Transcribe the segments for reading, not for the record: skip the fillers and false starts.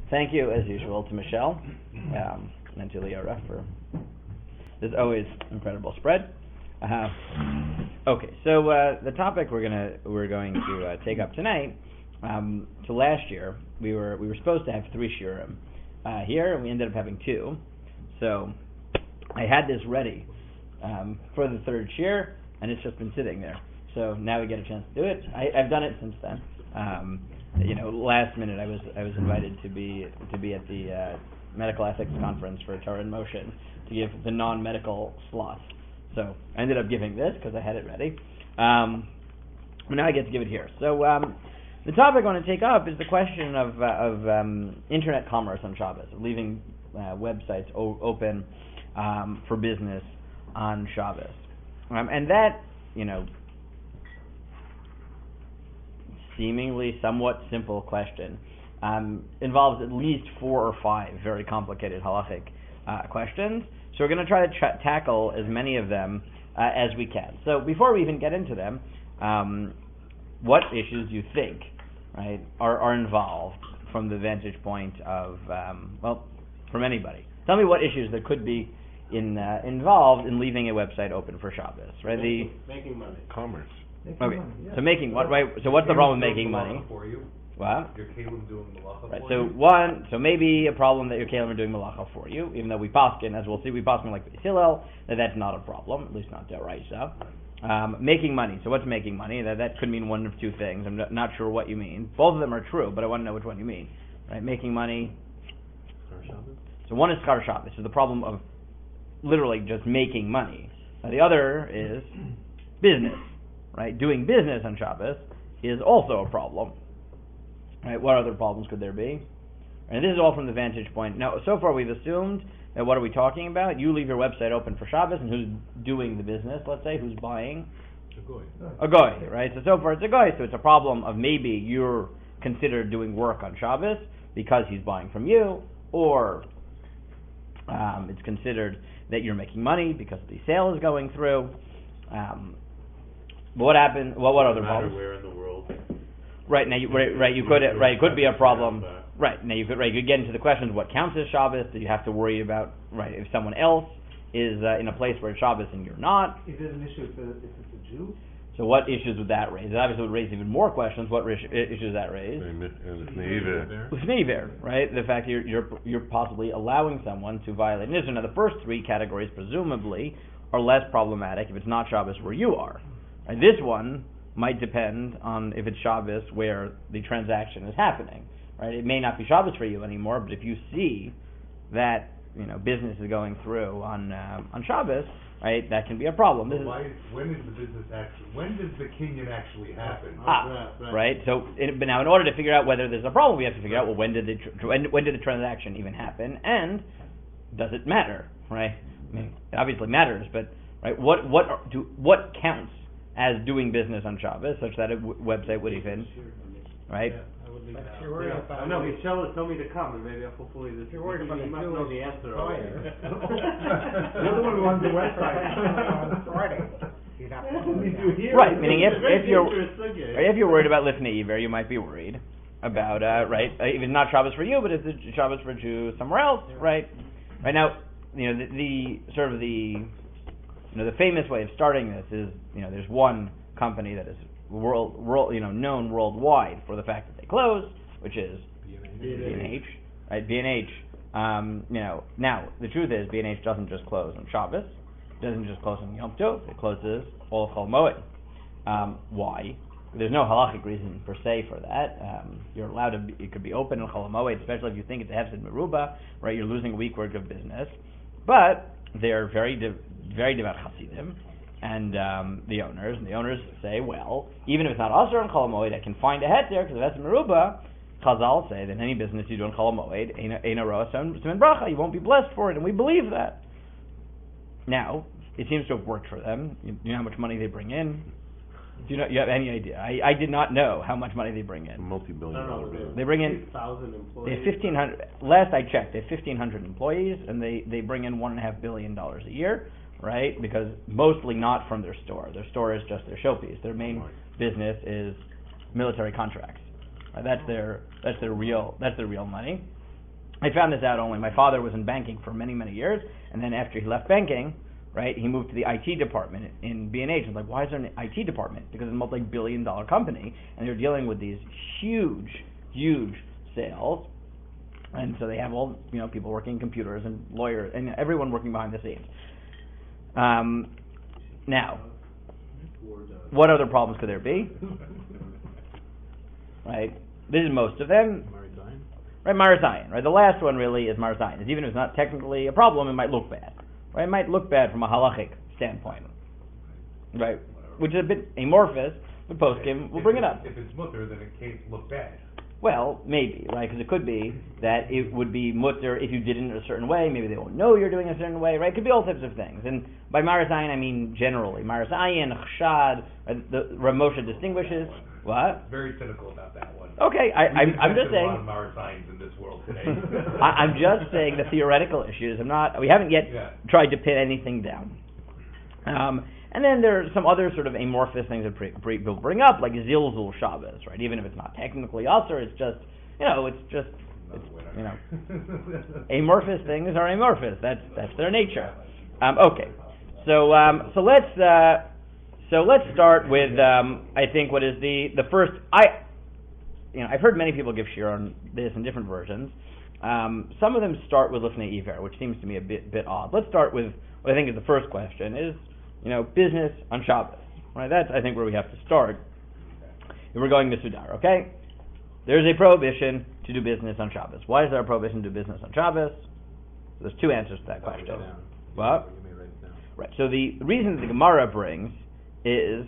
Thank you, as usual, to Michelle and to Leora for this always incredible spread. Okay, so the topic we're going to take up tonight. So last year we were supposed to have 3 shiurim here, and we ended up having 2. So I had this ready for the 3rd shiur, and it's just been sitting there. So now we get a chance to do it. I've done it since then. Last minute I was invited to be at the medical ethics conference for Torah in Motion to give the non-medical slots. So I ended up giving this because I had it ready. But now I get to give it here. So the topic I want to take up is the question of internet commerce on Shabbos, leaving websites open for business on Shabbos. And that, seemingly somewhat simple question involves at least 4 or 5 very complicated halachic questions. So we're going to try to tackle as many of them as we can. So before we even get into them, what issues do you think, right, are involved from the vantage point of, from anybody? Tell me what issues there could be involved in leaving a website open for Shabbos, right? Making money. Commerce. Okay. So making what, right? So what's the problem with making money? For you. What? Your kalim doing malacha Right. for So you. so maybe a problem that your kalim are doing malacha for you, even though we paskin, as we'll see, we paskin like Hillel, that's not a problem, at least not deraisa. Making money. So what's making money? That could mean one of 2 things. I'm not sure what you mean. Both of them are true, but I want to know which one you mean. Right? Making money. So one is schar Shabbos. So the problem of literally just making money. Now the other is business. Right? Doing business on Shabbos is also a problem. Right? What other problems could there be? And this is all from the vantage point. Now, so far we've assumed that what are we talking about? You leave your website open for Shabbos, and who's doing the business, let's say, who's buying? A goy, right? So far it's a goy, so it's a problem of maybe you're considered doing work on Shabbos because he's buying from you, or it's considered that you're making money because the sale is going through. What happened? What other problems? Where in the world? Right now, it could be a problem. Right now, you could get into the questions: what counts as Shabbos? Do you have to worry about if someone else is in a place where it's Shabbos and you're not? Is it an issue if it's a Jew? So what issues would that raise? It obviously would raise even more questions. What issues does that raise? Lifnei, right? The fact that you're possibly allowing someone to violate Nizr. Now, the first 3 categories presumably are less problematic if it's not Shabbos where you are. And this one might depend on if it's Shabbos where the transaction is happening. Right? It may not be Shabbos for you anymore, but if you see that business is going through on Shabbos, right, that can be a problem. When is the business actually? When does the kinyan actually happen? Right. So, but now in order to figure out whether there's a problem, we have to figure out when did the transaction even happen, and does it matter? Right. I mean, it obviously matters, but right, what counts as doing business on Shabbos, such that a website would even, right? Yeah. If you're worried about Michelle has told me to come, and maybe hopefully this. If you're worried about you must know the answer. You're the one who runs the website on Friday. You'd have to Right, meaning if you're worried about Lifnei Iver, you might be worried about right, if it's not Shabbos for you, but it's Shabbos for a Jew somewhere else, right? Right now, the sort of the famous way of starting this is there's one company that is known worldwide for the fact that they close, which is B&H, right? B&H. Now the truth is B&H doesn't just close on Shabbos, it doesn't just close on Yom Tov, it closes all of Chol Moed. Why? There's no halachic reason per se for that. You're allowed to. It could be open on Chol Moed, especially if you think it's a hefsed meruba, right? You're losing a week worth of business, but they're very devout Hasidim. And the owners say, well, even if it's not Asur on Chol Moed, I can find a het there because if that's Meruba. Chazal say that any business you do on Chol Moed, Eina Roa Siman Bracha, you won't be blessed for it, and we believe that. Now, it seems to have worked for them. You know how much money they bring in? Do you have any idea? I did not know how much money they bring in. Multi-billion-dollar business. They bring in 1,000 employees. They have 1,500. Last I checked, they have 1,500 employees, and they bring in $1.5 billion a year. Right? Because mostly not from their store. Their store is just their showpiece. Their main business is military contracts. Right? That's their real money. I found this out only. My father was in banking for many, many years, and then after he left banking, right, he moved to the IT department in B&H. I was like, why is there an IT department? Because it's a multi-billion-dollar company, and they're dealing with these huge, huge sales, and so they have all, people working in computers and lawyers and everyone working behind the scenes. Now, what other problems could there be? Right, this is most of them. Right, Marasayan. Right, the last one really is Marasayan. Even if it's not technically a problem, it might look bad. Right, it might look bad from a halachic standpoint. Right, which is a bit amorphous, but poskim will bring it up. If it's mutter, then it can't look bad. Well, maybe, right? Because it could be that it would be mutter if you did it in a certain way. Maybe they won't know you're doing it a certain way, right? It could be all types of things. And by Marasayan, I mean generally. Marasayan, Chshad, the Rav Moshe distinguishes. What? Very cynical about that one. Okay, I'm just saying. A lot of Marasayans in this world today. I'm just saying the theoretical issues. We haven't yet tried to pin anything down. And then there are some other sort of amorphous things that people bring up, like Zilzul Shabbos, right? Even if it's not technically Asr, it's just, amorphous things are amorphous. That's their nature. Okay, so let's start with I think what is the first. I've heard many people give shir on this in different versions. Some of them start with Lifnei Iver, which seems to me a bit odd. Let's start with what I think is the first question is. Business on Shabbos. Right, that's, I think, where we have to start. If we're going to Sudar, okay? There's a prohibition to do business on Shabbos. Why is there a prohibition to do business on Shabbos? There's two answers to that question. What? Right, so the reason that the Gemara brings is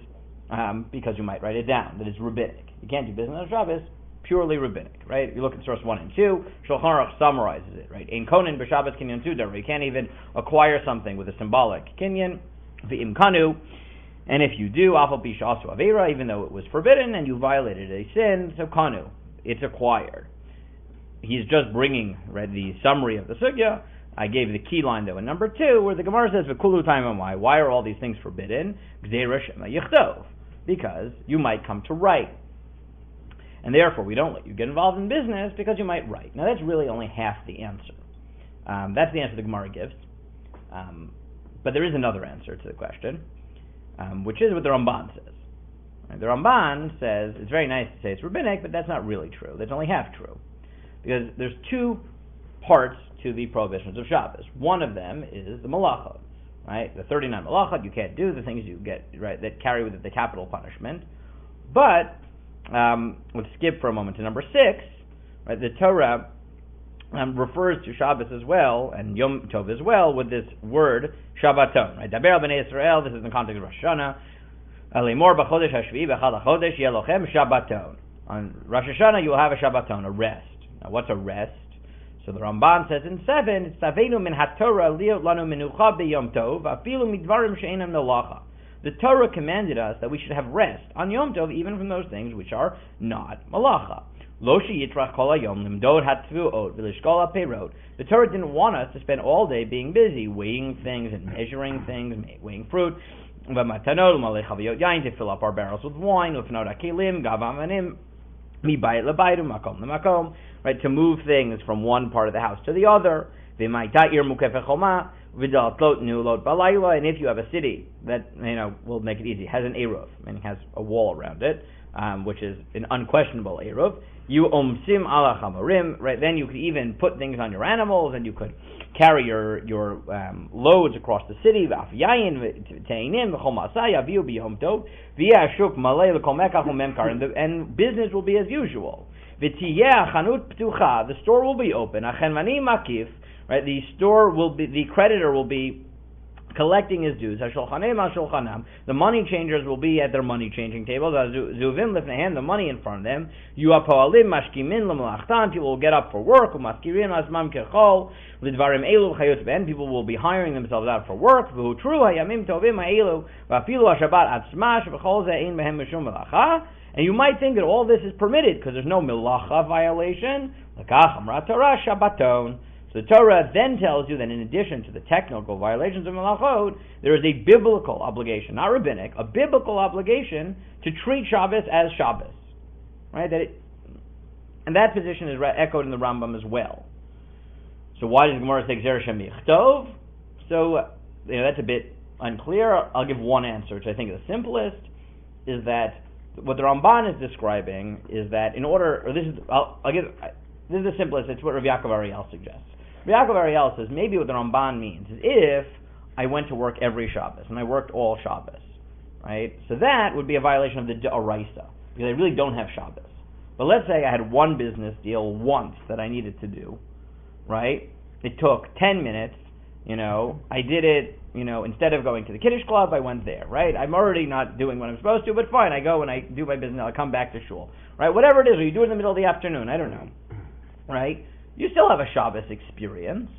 because you might write it down, that it's rabbinic. You can't do business on Shabbos, purely rabbinic, right? If you look at source 1 and 2, Shulchan Aruch summarizes it, right? In Konin b'Shabbos kinyan Sudar, you can't even acquire something with a symbolic kinyan, v'im kanu, and if you do, afal pi she'asu aveira, even though it was forbidden and you violated a sin, so kanu, it's acquired. He's just bringing, right, the summary of the sugya. I gave the key line though in number 2, where the Gemara says v'kulu taimamai. Why are all these things forbidden? Gzeira shema yichtov, because you might come to write, and therefore we don't let you get involved in business because you might write. Now that's really only half the answer. That's the answer the Gemara gives. But there is another answer to the question, which is what the Ramban says. Right? The Ramban says it's very nice to say it's rabbinic, but that's not really true. That's only half true. Because there's two parts to the prohibitions of Shabbos. One of them is the malachot, right? The 39 malachot, you can't do the things you get, right, that carry with it the capital punishment. But, let's skip for a moment to number 6, right? The Torah refers to Shabbos as well, and Yom Tov as well, with this word, Shabbaton, right? Daber b'nei Israel, this is in the context of Rosh Hashanah. Alimor b'chodesh hashvi'i b'chad ha'chodesh yelochem Shabbaton. On Rosh Hashanah, you will have a Shabbaton, a rest. Now, what's a rest? So the Ramban says in 7, Tzavenu min haTorah liot lanu menucha b'Yom Tov, afilu midvarim she'enam melacha. The Torah commanded us that we should have rest on Yom Tov, even from those things which are not malacha. Lo sheyitrach kol hayom limdod haTvuot v'lishkol haPeirot. The Torah didn't want us to spend all day being busy, weighing things and measuring things, weighing fruit. V'matanot u'malei chaviyot yain, to fill up our barrels with wine. U'fnot hakelim gav amanim mibayit lebayit u'makom lemakom. Right, to move things from one part of the house to the other. V'mayta ir mukefet choma v'dal tlot nu'lot balayla. And if you have a city that will make it easy, has an eruv, meaning has a wall around it, which is an unquestionable eruv. You omsim ala chamarim, right? Then you could even put things on your animals, and you could carry your loads across the city. V'af yayin v'teinim v'chol masay aviu b'yom tov v'yashuk malay l'kol mekach u'memkar, and business will be as usual. V'tiyeh chanut ptucha, the store will be open. Achenmani makif, right? The store will be, the creditor will be collecting his dues. The money changers will be at their money changing tables. The money in front of them. People will get up for work. People will be hiring themselves out for work. And you might think that all this is permitted because there's no melacha violation. So the Torah then tells you that in addition to the technical violations of melachot, there is a biblical obligation, not rabbinic, a biblical obligation to treat Shabbos as Shabbos. Right? And that position is echoed in the Rambam as well. So why does Gemara say Gzeira Shemichtov? So, that's a bit unclear. I'll give one answer, which I think is the simplest, is that what the Ramban is describing is that in order, or this is the simplest, it's what Rav Yaakov Ariel suggests. Rav Yaakov Ariel says maybe what the Ramban means is if I went to work every Shabbos, and I worked all Shabbos, right? So that would be a violation of the D'Oraisa, because I really don't have Shabbos. But let's say I had one business deal once that I needed to do, right? It took 10 minutes, I did it, instead of going to the Kiddush Club, I went there, right? I'm already not doing what I'm supposed to, but fine, I go and I do my business, I'll come back to shul, right? Whatever it is, or you do it in the middle of the afternoon, I don't know, right? You still have a Shabbos experience,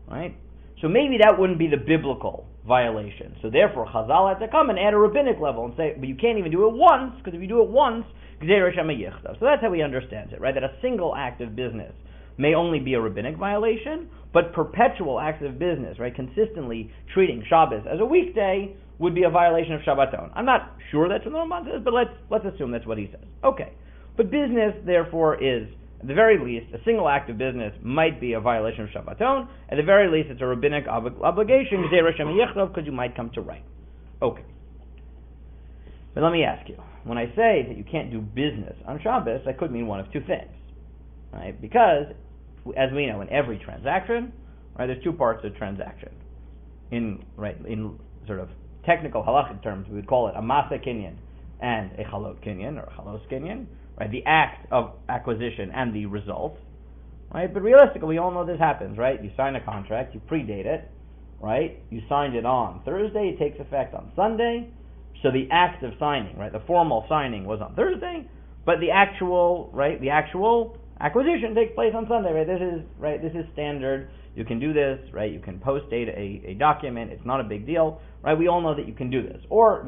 right? So maybe that wouldn't be the biblical violation. So therefore, Chazal had to come and add a rabbinic level and say, but you can't even do it once, because if you do it once, Gzeira Shemichtov. So that's how he understands it, right? That a single act of business may only be a rabbinic violation, but perpetual acts of business, right, consistently treating Shabbos as a weekday would be a violation of Shabbaton. I'm not sure that's what the Ramban says, but let's assume that's what he says. Okay. But business, therefore, is, at the very least, a single act of business might be a violation of Shabbaton. At the very least, it's a rabbinic obligation, Gzeira Shemichtov, because you might come to right. Okay. But let me ask you, when I say that you can't do business on Shabbos, I could mean one of two things, right? Because, as we know, in every transaction, right, there's two parts of transaction. In sort of technical halachic terms, we would call it a masa kinyan and a halot kinyan, or a halos kinyan, right? The act of acquisition and the result, right? But realistically, we all know this happens, right? You sign a contract, you predate it, right? You signed it on Thursday, it takes effect on Sunday. So the act of signing, right, the formal signing was on Thursday, but the actual acquisition takes place on Sunday, right? This is standard. You can do this, right? You can post-date a document. It's not a big deal, right? We all know that you can do this. Or,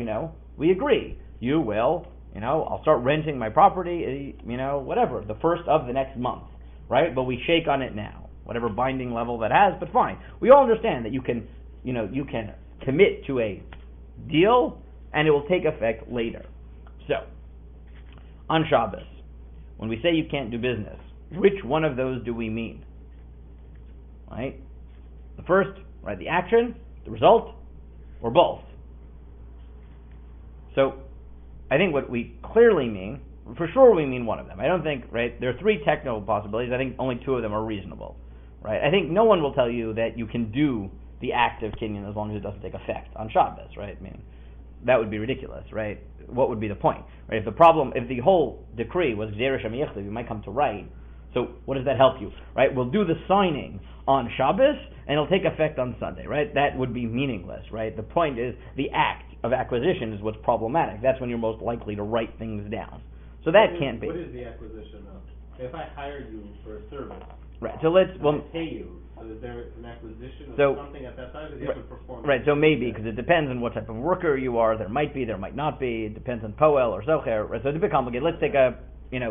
we agree. You will, I'll start renting my property, whatever, the first of the next month, right? But we shake on it now, whatever binding level that has, but fine. We all understand that you can commit to a deal and it will take effect later. So, on Shabbos, when we say you can't do business, which one of those do we mean? Right? The first, right, the action, the result, or both? So, I think what we clearly mean, for sure we mean one of them. I don't think, right, there are three technical possibilities. I think only two of them are reasonable. Right? I think no one will tell you that you can do the act of kinyan as long as it doesn't take effect on Shabbos, right? I mean, that would be ridiculous, right? What would be the point? Right? If the whole decree was Gzeira Shemichtov, you might come to right. So what does that help you? Right? We'll do the signing on Shabbos and it'll take effect on Sunday, right? That would be meaningless, right? The point is the act of acquisition is what's problematic. That's when you're most likely to write things down. So that can't be. What is the acquisition of? If I hire you for a service, right? So let's pay you. So is there an acquisition of something at that time? Because you have to perform. Right. So maybe because it depends on what type of worker you are. There might be. There might not be. It depends on Poel or Zocher. Right? So it's a bit complicated. Let's take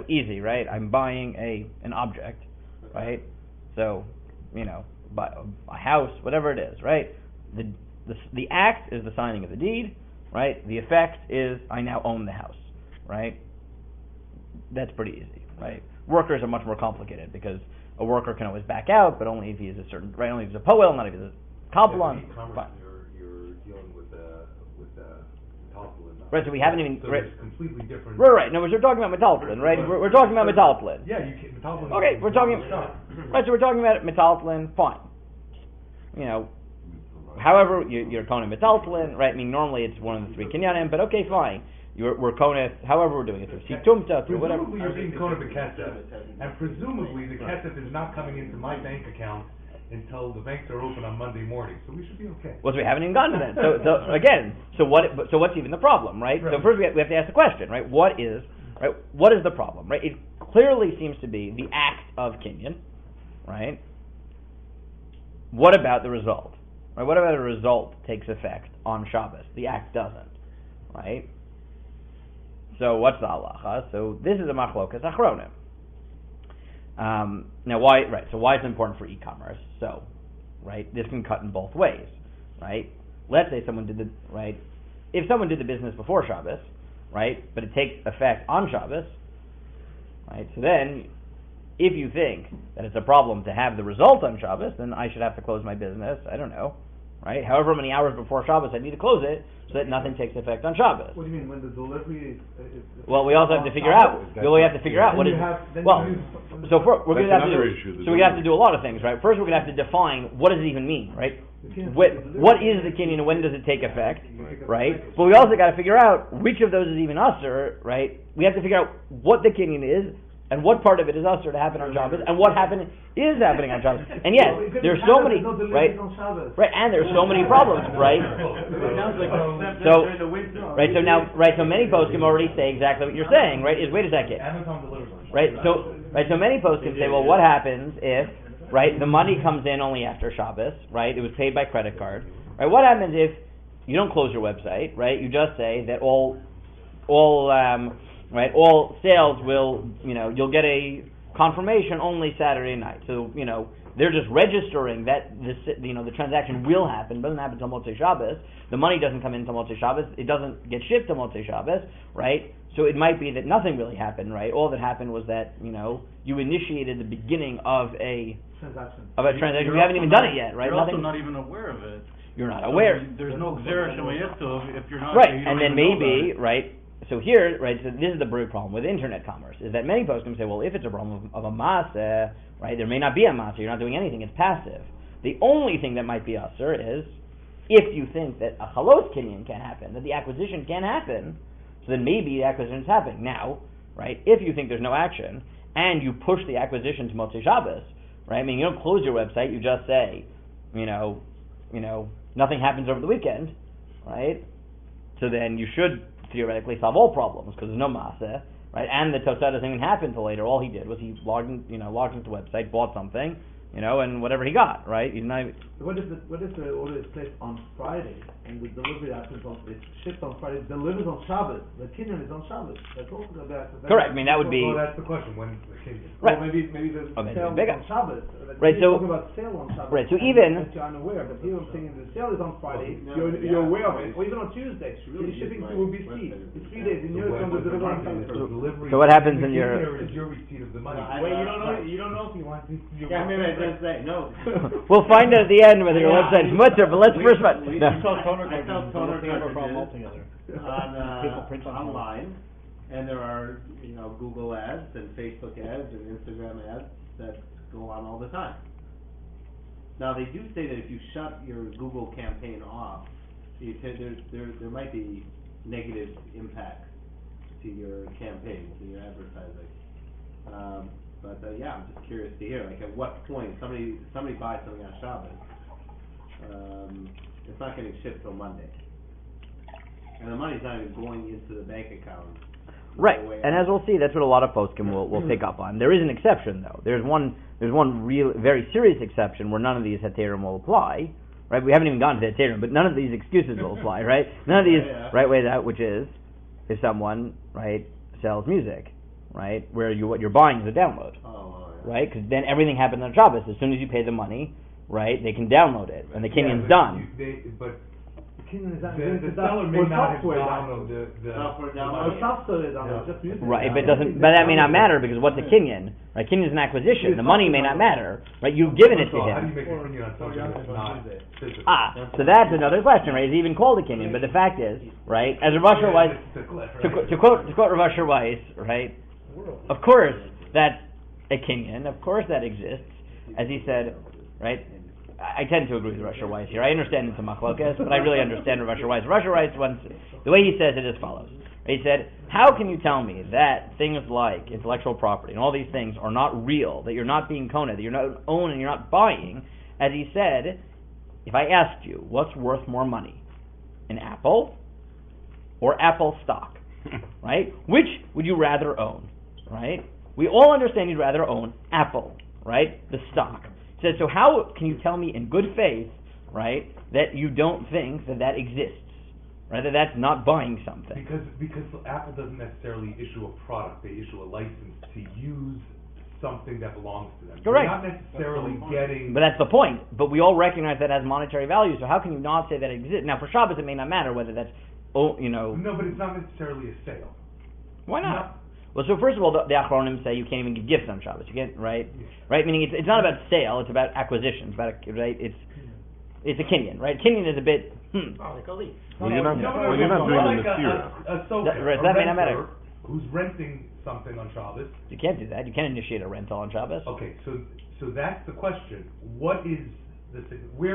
easy. Right. I'm buying an object. Okay. Right. So buy a house, whatever it is. Right. The act is the signing of the deed. Right. The effect is I now own the house. Right. That's pretty easy. Right. Workers are much more complicated because a worker can always back out, but only if he's a certain, right? Only if he's a poel, not if he's a kaplan. You're dealing with metalplin. Right. So we haven't even. So right. it's completely different. Right. No, we're talking about metalplin, right? We're talking about metalplin. Yeah, you can metalplin. Okay, we're talking. Right. So we're talking about metalplin. Fine. However, you're calling it metalplin, right? I mean, normally it's one of the three kinyanim, but okay, fine. We're koneth, however we're doing it, through situmta, through whatever. Presumably you're being koneth b'kesef, and presumably the kesef is not coming into my bank account until the banks are open on Monday morning, so we should be okay. Well, so we haven't even gotten to that. So what's even the problem, right? So first we have to ask the question, right? What is the problem, right? It clearly seems to be the act of kinyan, right? What about the result? Right? What about the result takes effect on Shabbos? The act doesn't, right? So what's the halacha? So this is a machlokas achronim. Now why? Right. So why is it important for e-commerce? So, right, this can cut in both ways, right? Let's say someone did if someone did the business before Shabbos, right, but it takes effect on Shabbos, right? So then if you think that it's a problem to have the result on Shabbos, then I should have to close my business, I don't know, right? However many hours before Shabbos I need to close it so that nothing takes effect on Shabbos. What do you mean, when the delivery is well, we also have to figure out, what is, so we're going to have to do, so we have to do a lot of things, right? First we're going to have to define what does it even mean, right? What is the kinyan and when does it take effect, right? But we also got to figure out which of those is even usher, right? We have to figure out what the kinyan is and what part of it is usher to happen on Shabbos and what is happening on Shabbos. And yes, there's so many, right? Right, and there's so many problems, right? So many poskim already say exactly what you're saying, right? Is wait a second, right? So many poskim say, well, what happens if, right, the money comes in only after Shabbos, right? It was paid by credit card, right? What happens if you don't close your website, right? You just say that all sales will, you'll get a confirmation only Saturday night. So, they're just registering that the transaction will happen. It doesn't happen until Motzei Shabbos. The money doesn't come in until Motzei Shabbos. It doesn't get shipped till Motzei Shabbos, right? So it might be that nothing really happened, right? All that happened was that, you initiated the beginning of a transaction. We haven't even done it yet, right? You're also not even aware of it. You're not aware. There's no gzera shemayetov if you're not. Right, and then maybe, right? So here, right, so this is the big problem with internet commerce, is that many poskim say, well, if it's a problem of a maaseh, right, there may not be a maaseh, you're not doing anything, it's passive. The only thing that might be usher is, if you think that a halos kinyan can happen, that the acquisition can happen, so then maybe the acquisition is happening. Now, right, if you think there's no action, and you push the acquisition to Motzei Shabbos, right, I mean, you don't close your website, you just say, nothing happens over the weekend, right, so then you should theoretically solve all problems because there's no maaseh, right? And the tosah doesn't even happen until later. All he did was he logged into the website, bought something, and whatever he got, right? He's not. What if the order is placed on Friday and the delivery happens it's shipped on Friday, delivered on Shabbos? The kinyan is on Shabbos. That's also correct. I mean, that would be. Well, that's the question. When's the kinyan? Right. Well, maybe the sale is on Shabbos. Right. So talking about sale on Shabbos. Right. So even you're unaware, but here I'm saying the sale is on Friday. You're aware of it, or even on Tuesday. The shipping will be free. It's 3 days, and you're going to deliver on Sunday. So what happens in your? Is your receipt of the money? Wait, you don't know if you want to. No. We'll find out at the end whether your website's mutter, but let's first. I sell toner cartridges online, and there are Google ads and Facebook ads and Instagram ads that go on all the time. Now they do say that if you shut your Google campaign off, there might be negative impacts to your campaign, to your advertising. But I'm just curious to hear, like, at what point somebody buys something on Shabbos, it's not getting shipped till Monday, and the money's not even going into the bank account. Right, and as we'll see, that's what a lot of poskim will pick up on. There is an exception, though. There's one real, very serious exception where none of these heterim will apply. Right, we haven't even gone to the heterim, but none of these excuses will apply. Right, none of these right ways out, which is if someone sells music. Right, where what you're buying is a download, right? Because then everything happens on Shabbos. As soon as you pay the money, right, they can download it, and the kinyan's done. But The seller may not have downloaded the software download, just music. Right, but that may not matter because what's a kinyan? Right, kinyan is an acquisition. The money may not matter. Right, you've given it to him. How do you make a kinyan on something that's not physical? So that's another question, right? Is it even called a kinyan? But the fact is, right, as Rav Asher Weiss, to quote Rav Asher Weiss, right, of course that's a kinyan. Of course that exists, as he said, right. I tend to agree with Rav Asher Weiss here. I understand it's a machlokas, but I really understand Rav Asher Weiss. Rav Asher Weiss once, the way he says it is as follows. He said, how can you tell me that things like intellectual property and all these things are not real, that you're not being kona, that you're not owning and you're not buying? As he said, if I asked you, what's worth more money, an apple or Apple stock, right? Which would you rather own, right? We all understand you'd rather own Apple, right? The stock. He says, so how can you tell me in good faith, right, that you don't think that exists, right, that that's not buying something? Because Apple doesn't necessarily issue a product; they issue a license to use something that belongs to them. Correct. You're not necessarily getting. But that's the point. But we all recognize that has monetary value. So how can you not say that it exists? Now, for Shabbos, it may not matter whether that's, No, but it's not necessarily a sale. Why not? Well, so first of all, the Achronim say you can't even give gifts on Shabbos. You can't, right? Right? Meaning it's not about sale; it's about acquisition. It's about right? It's a kinyan, right? Kinyan is a bit. Well, you're not doing the Nasira. A soaker, That may not matter. Who's renting something on Shabbos. You can't do that. You can't initiate a rental on Shabbos. Okay, so that's the question. Where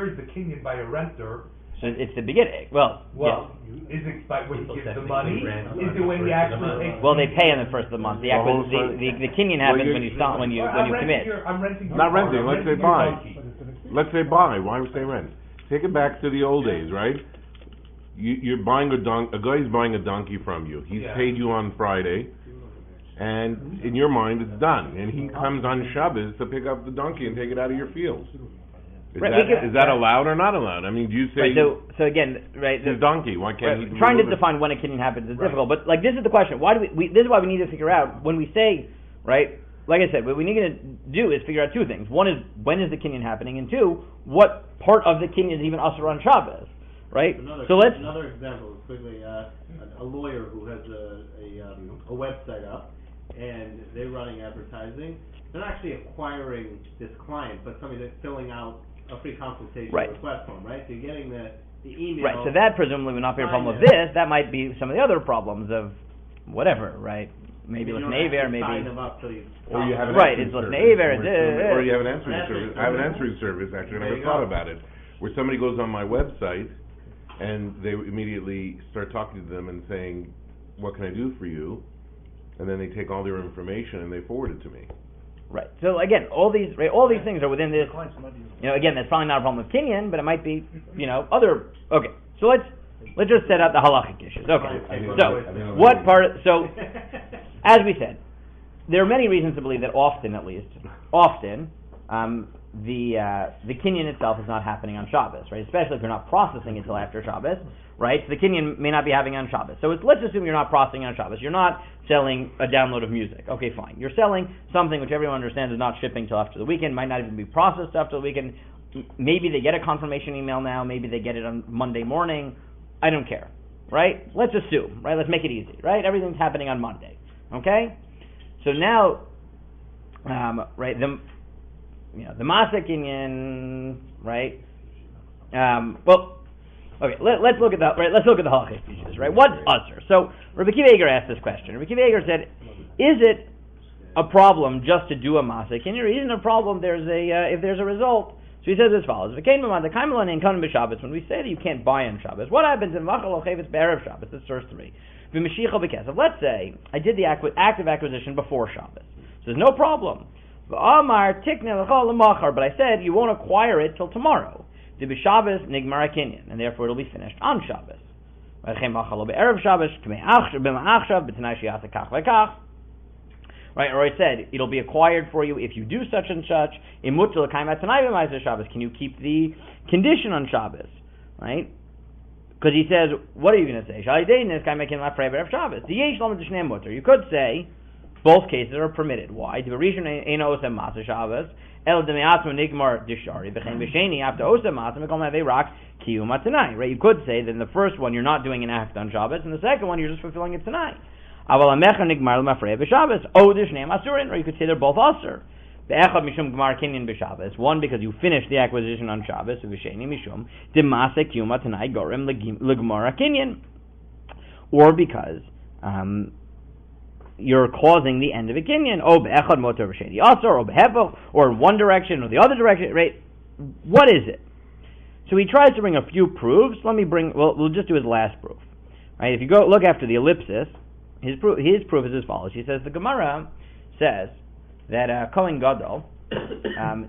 is the kinyan by a renter? So it's the beginning. Well, yes. Is it by when he gives the money? Is it when he actually takes? Well, they pay on the first of the month. The kinyan happens when you commit. I'm renting. Not renting. Let's say buy. Let's say buy. Why would we say rent? Take it back to the old days, right? You're buying a guy's buying a donkey from you. He's paid you on Friday, and in your mind it's done. And he comes on Shabbos to pick up the donkey and take it out of your fields. Is that allowed or not allowed? I mean, do you say so again, right? The donkey. Why can't he? Trying to define when a kinyan happens is difficult, but like this is the question. Why do this is why we need to figure out when we say, right? Like I said, what we need to do is figure out two things. One is when is the kinyan happening, and two, what part of the kinyan is even usher on Shabbos, right? Another example is quickly a lawyer who has a website up, and they're running advertising. They're not actually acquiring this client, but somebody that's filling out a free consultation request form, right? So you're getting the email. Right, so that presumably would not be a problem with this. That might be some of the other problems of whatever, right? Maybe shemoneh-esrei, maybe. Or you have an it's shemoneh-esrei. Or you have an answering service. I have an answering service, actually. I never thought about it. Where somebody goes on my website, and they immediately start talking to them and saying, what can I do for you? And then they take all their information and they forward it to me. Right. So again, all these things are within this. Again, that's probably not a problem with kinyan, but it might be, other. Okay. So let's just set out the halachic issues. Okay. So what part? So as we said, there are many reasons to believe that often, the kinyan itself is not happening on Shabbos, right? Especially if you're not processing until after Shabbos, right? So the kinyan may not be happening on Shabbos. So let's assume you're not processing on Shabbos. You're not selling a download of music. Okay, fine. You're selling something which everyone understands is not shipping till after the weekend, might not even be processed after the weekend. Maybe they get a confirmation email now. Maybe they get it on Monday morning. I don't care, right? Let's assume, right? Let's make it easy, right? Everything's happening on Monday, okay? So now, right, the Maaseh kinyan, right? Okay. Let's look at the halachic issues, right? What's usher? So Rabbi Akiva Eiger asked this question. Rabbi Akiva Eiger said, "Is it a problem just to do a Maaseh kinyan? Or isn't it a problem if there's a result?" So he says as follows: when we say that you can't buy on Shabbos, what happens in Machal Ocheves Be'erev Shabbos? That's source 3. Let's say I did the active acquisition before Shabbos. So there's no problem. But I said you won't acquire it till tomorrow. Shabbos nigmar kinyan, and therefore it'll be finished on Shabbos. Right, or I said it'll be acquired for you if you do such and such. Can you keep the condition on Shabbos? Right? Because he says, what are you going to say? You could say both cases are permitted. Why? Right? You could say that in the first one you're not doing an act on Shabbos, and the second one you're just fulfilling it tonight. Or you could say they're both asur. One because you finished the acquisition on Shabbos, or because you're causing the end of a kinyan, or in one direction or the other direction, right? What is it? So he tries to bring a few proofs. We'll just do his last proof. Right? If you go look after the ellipsis, his proof is as follows. He says the Gemara says that Kohen Gadol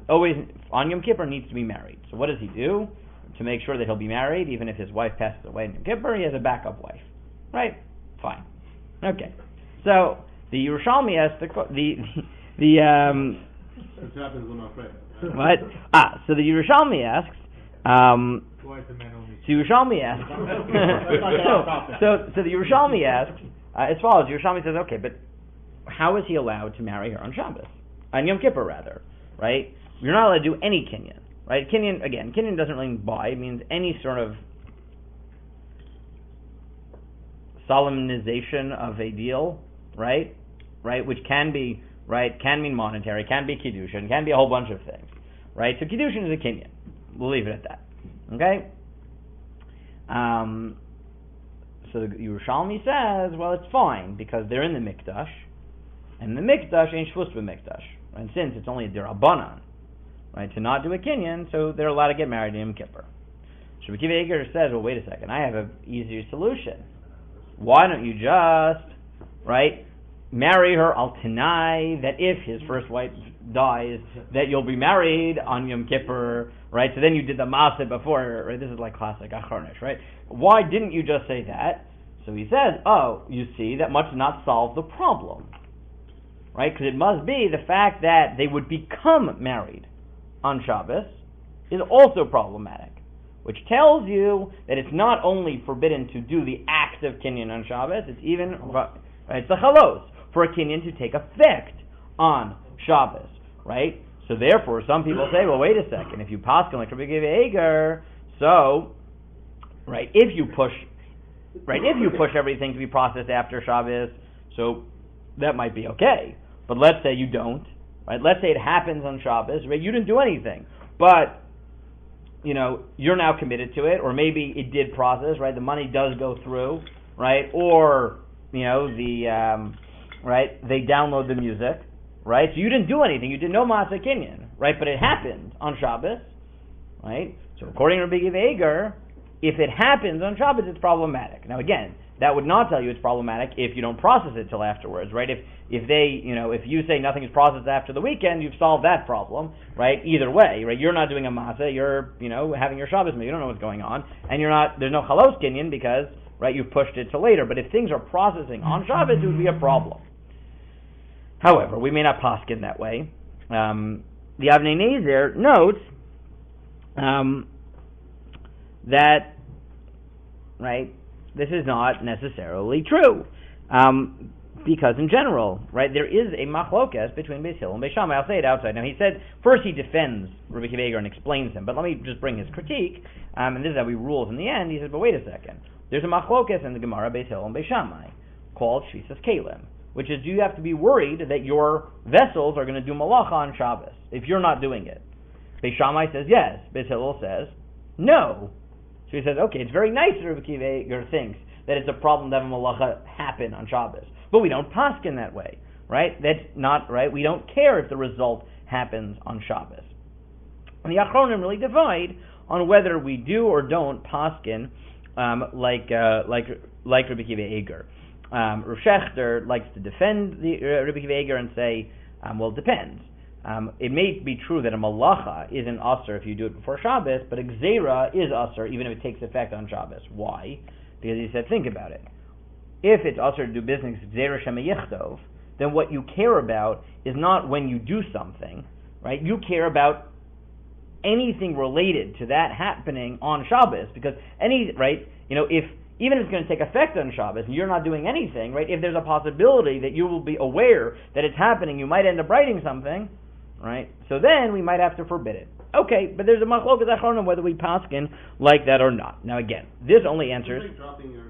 always on Yom Kippur needs to be married. So what does he do to make sure that he'll be married, even if his wife passes away on Yom Kippur? He has a backup wife, right? Fine, okay. So the Yerushalmi asks what? So the Yerushalmi asks. So Yerushalmi asks. so the Yerushalmi asks as follows. Yerushalmi says, okay, but how is he allowed to marry her on Shabbos? On Yom Kippur, rather, right? You're not allowed to do any kinyan, right? Kinyan doesn't really mean buy. It means any sort of solemnization of a deal, right? right, which can be, right, can mean monetary, can be kiddushin, can be a whole bunch of things, right? So kiddushin is a kinyan. We'll leave it at that. Okay? So the Yerushalmi says, well, it's fine because they're in the mikdash, and the mikdash ain't shvus b'mikdash, and since it's only a derabanan, right, to not do a kinyan, so they're allowed to get married in Yom Kippur. Shabbat Eger says, well, wait a second, I have an easier solution. Why don't you just, right, marry her al tanai, that if his first wife dies, that you'll be married on Yom Kippur, right? So then you did the maaseh before, right? This is like classic acharnish, right? Why didn't you just say that? So he says, oh, you see, that must not solve the problem, right? Because it must be the fact that they would become married on Shabbos is also problematic, which tells you that it's not only forbidden to do the act of kinyan on Shabbos, it's even, right, it's a chalos for a kinyan to take effect on Shabbos, right? So therefore, some people say, well, wait a second, if you paskin like Rabbi Eger, so, right, if you push everything to be processed after Shabbos, so that might be okay. But let's say you don't, right? Let's say it happens on Shabbos, right? You didn't do anything, but you know, you're now committed to it, or maybe it did process, right? The money does go through, right? Or, you know, right, they download the music, right? So you didn't do anything, you did no Maaseh Kinyan, right? But it happened on Shabbos, right? So according to Rabbi Eger, if it happens on Shabbos, it's problematic. Now again, that would not tell you it's problematic if you don't process it till afterwards, right? If they, you know, if you say nothing is processed after the weekend, you've solved that problem, right? Either way, right? You're not doing a matzah, you're, you know, having your Shabbos meal, you don't know what's going on, and there's no chalos kinyan because, right, you've pushed it till later. But if things are processing on Shabbos, it would be a problem. However, we may not paskin that way. The Avnei Nezer notes that, right, this is not necessarily true, because in general, right, there is a machlokes between Beis Hillel and Beis Shammai. I'll say it outside. Now he said, first he defends Rabbi Eger and explains him, but let me just bring his critique, and this is how he rules in the end. He says, but wait a second, there's a machlokes in the Gemara, Beis Hillel and Beis Shammai, called Shvisas Kalim, which is, do you have to be worried that your vessels are going to do malacha on Shabbos if you're not doing it? Beis Shammai says yes. Beis Hillel says no. So he says, okay, it's very nice that Rabbi Eger thinks that it's a problem to have a malacha happen on Shabbos, but we don't paskin that way, right? That's not right. We don't care if the result happens on Shabbos. And the Achronim really divide on whether we do or don't paskin like Rabbi Eger. Rav Shechter likes to defend Rabbi Eger and say, well, it depends. It may be true that a malacha isn't asur if you do it before Shabbos, but a gzeira is asur even if it takes effect on Shabbos. Why? Because he said, think about it. If it's asur to do business gzeira shemoneh-esrei, then what you care about is not when you do something, right? You care about anything related to that happening on Shabbos, because even if it's going to take effect on Shabbos and you're not doing anything, right? If there's a possibility that you will be aware that it's happening, you might end up writing something, right? So then we might have to forbid it. Okay, but there's a machlokes achronim whether we paskin like that or not. Now again, this only answers. Like dropping your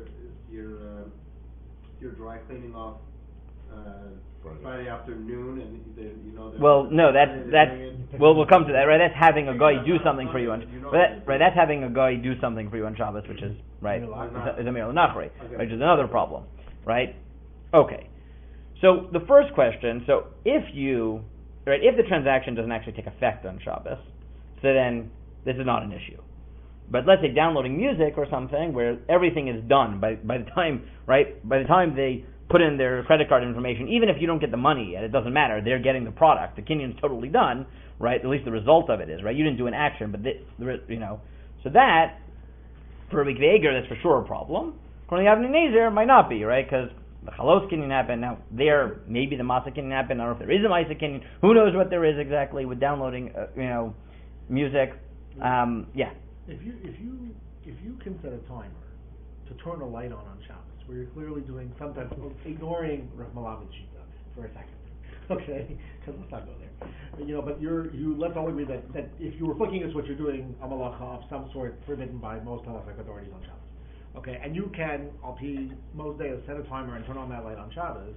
dry cleaning off Friday afternoon, and you know. Well, no, that's we'll come to that, right? That's having a guy do something for you on, right? That's having a guy do something for you on Shabbos, which is right. Is a mir l'nachri, which is another problem, right? Okay. So the first question: so if the transaction doesn't actually take effect on Shabbos, so then this is not an issue. But let's say downloading music or something where everything is done by the time they put in their credit card information, even if you don't get the money yet, it doesn't matter. They're getting the product. The kinyan's totally done, right? At least the result of it is, right? You didn't do an action, but so that for Rabbi Eger, that's for sure a problem. According to Avnei Nezer, might not be, right? Because the chalos kinyan happened. Now there, maybe the maaseh kinyan happened. I don't know if there is a maaseh kinyan. Who knows what there is exactly with downloading, music? Yeah. If you can set a timer to turn a light on Shabbos, where you're clearly doing sometimes ignoring Rav Malamed Shita for a second, okay? Because let's not go there. But let's all agree that if you were flicking a switch, you're doing a malacha of some sort forbidden by most halachic authorities on Shabbos. Okay, and you can, most days, set a timer and turn on that light on Shabbos.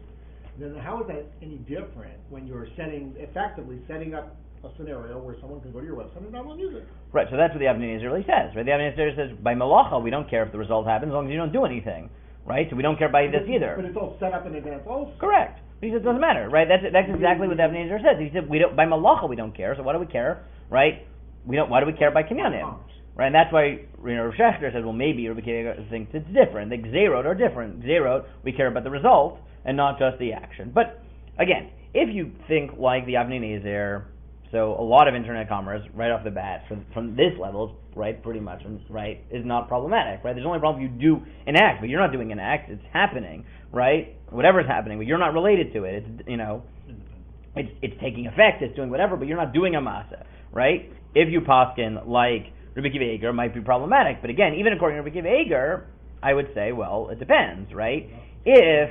then how is that any different when you're effectively setting up a scenario where someone can go to your website and download music? Right, so that's what the Avnei Nezer really says, right? The Avnei Nezer says, by malacha, we don't care if the result happens as long as you don't do anything, right? So we don't care by this either. But it's all set up in advance also. Correct. He says it doesn't matter, right? That's exactly what the Avnei Nezer says. He said, by malacha we don't care, so why do we care, right? Why do we care by kinyanim? Right, and that's why Rav Shechter said, well, maybe Rabbi Akiva thinks it's different. The gzerot are different. Gzerot, we care about the result and not just the action. But again, if you think like the Avnei Nezer, so a lot of internet commerce right off the bat from this level, right, pretty much, right, is not problematic, right? There's only a problem if you do an act, but you're not doing an act. It's happening, right? Whatever's happening, but you're not related to it. It's it's taking effect. It's doing whatever, but you're not doing a masa, right? If you poskin like Rabbi Akiva Eiger, might be problematic. But again, even according to Rabbi Akiva Eiger, I would say, well, it depends, right? If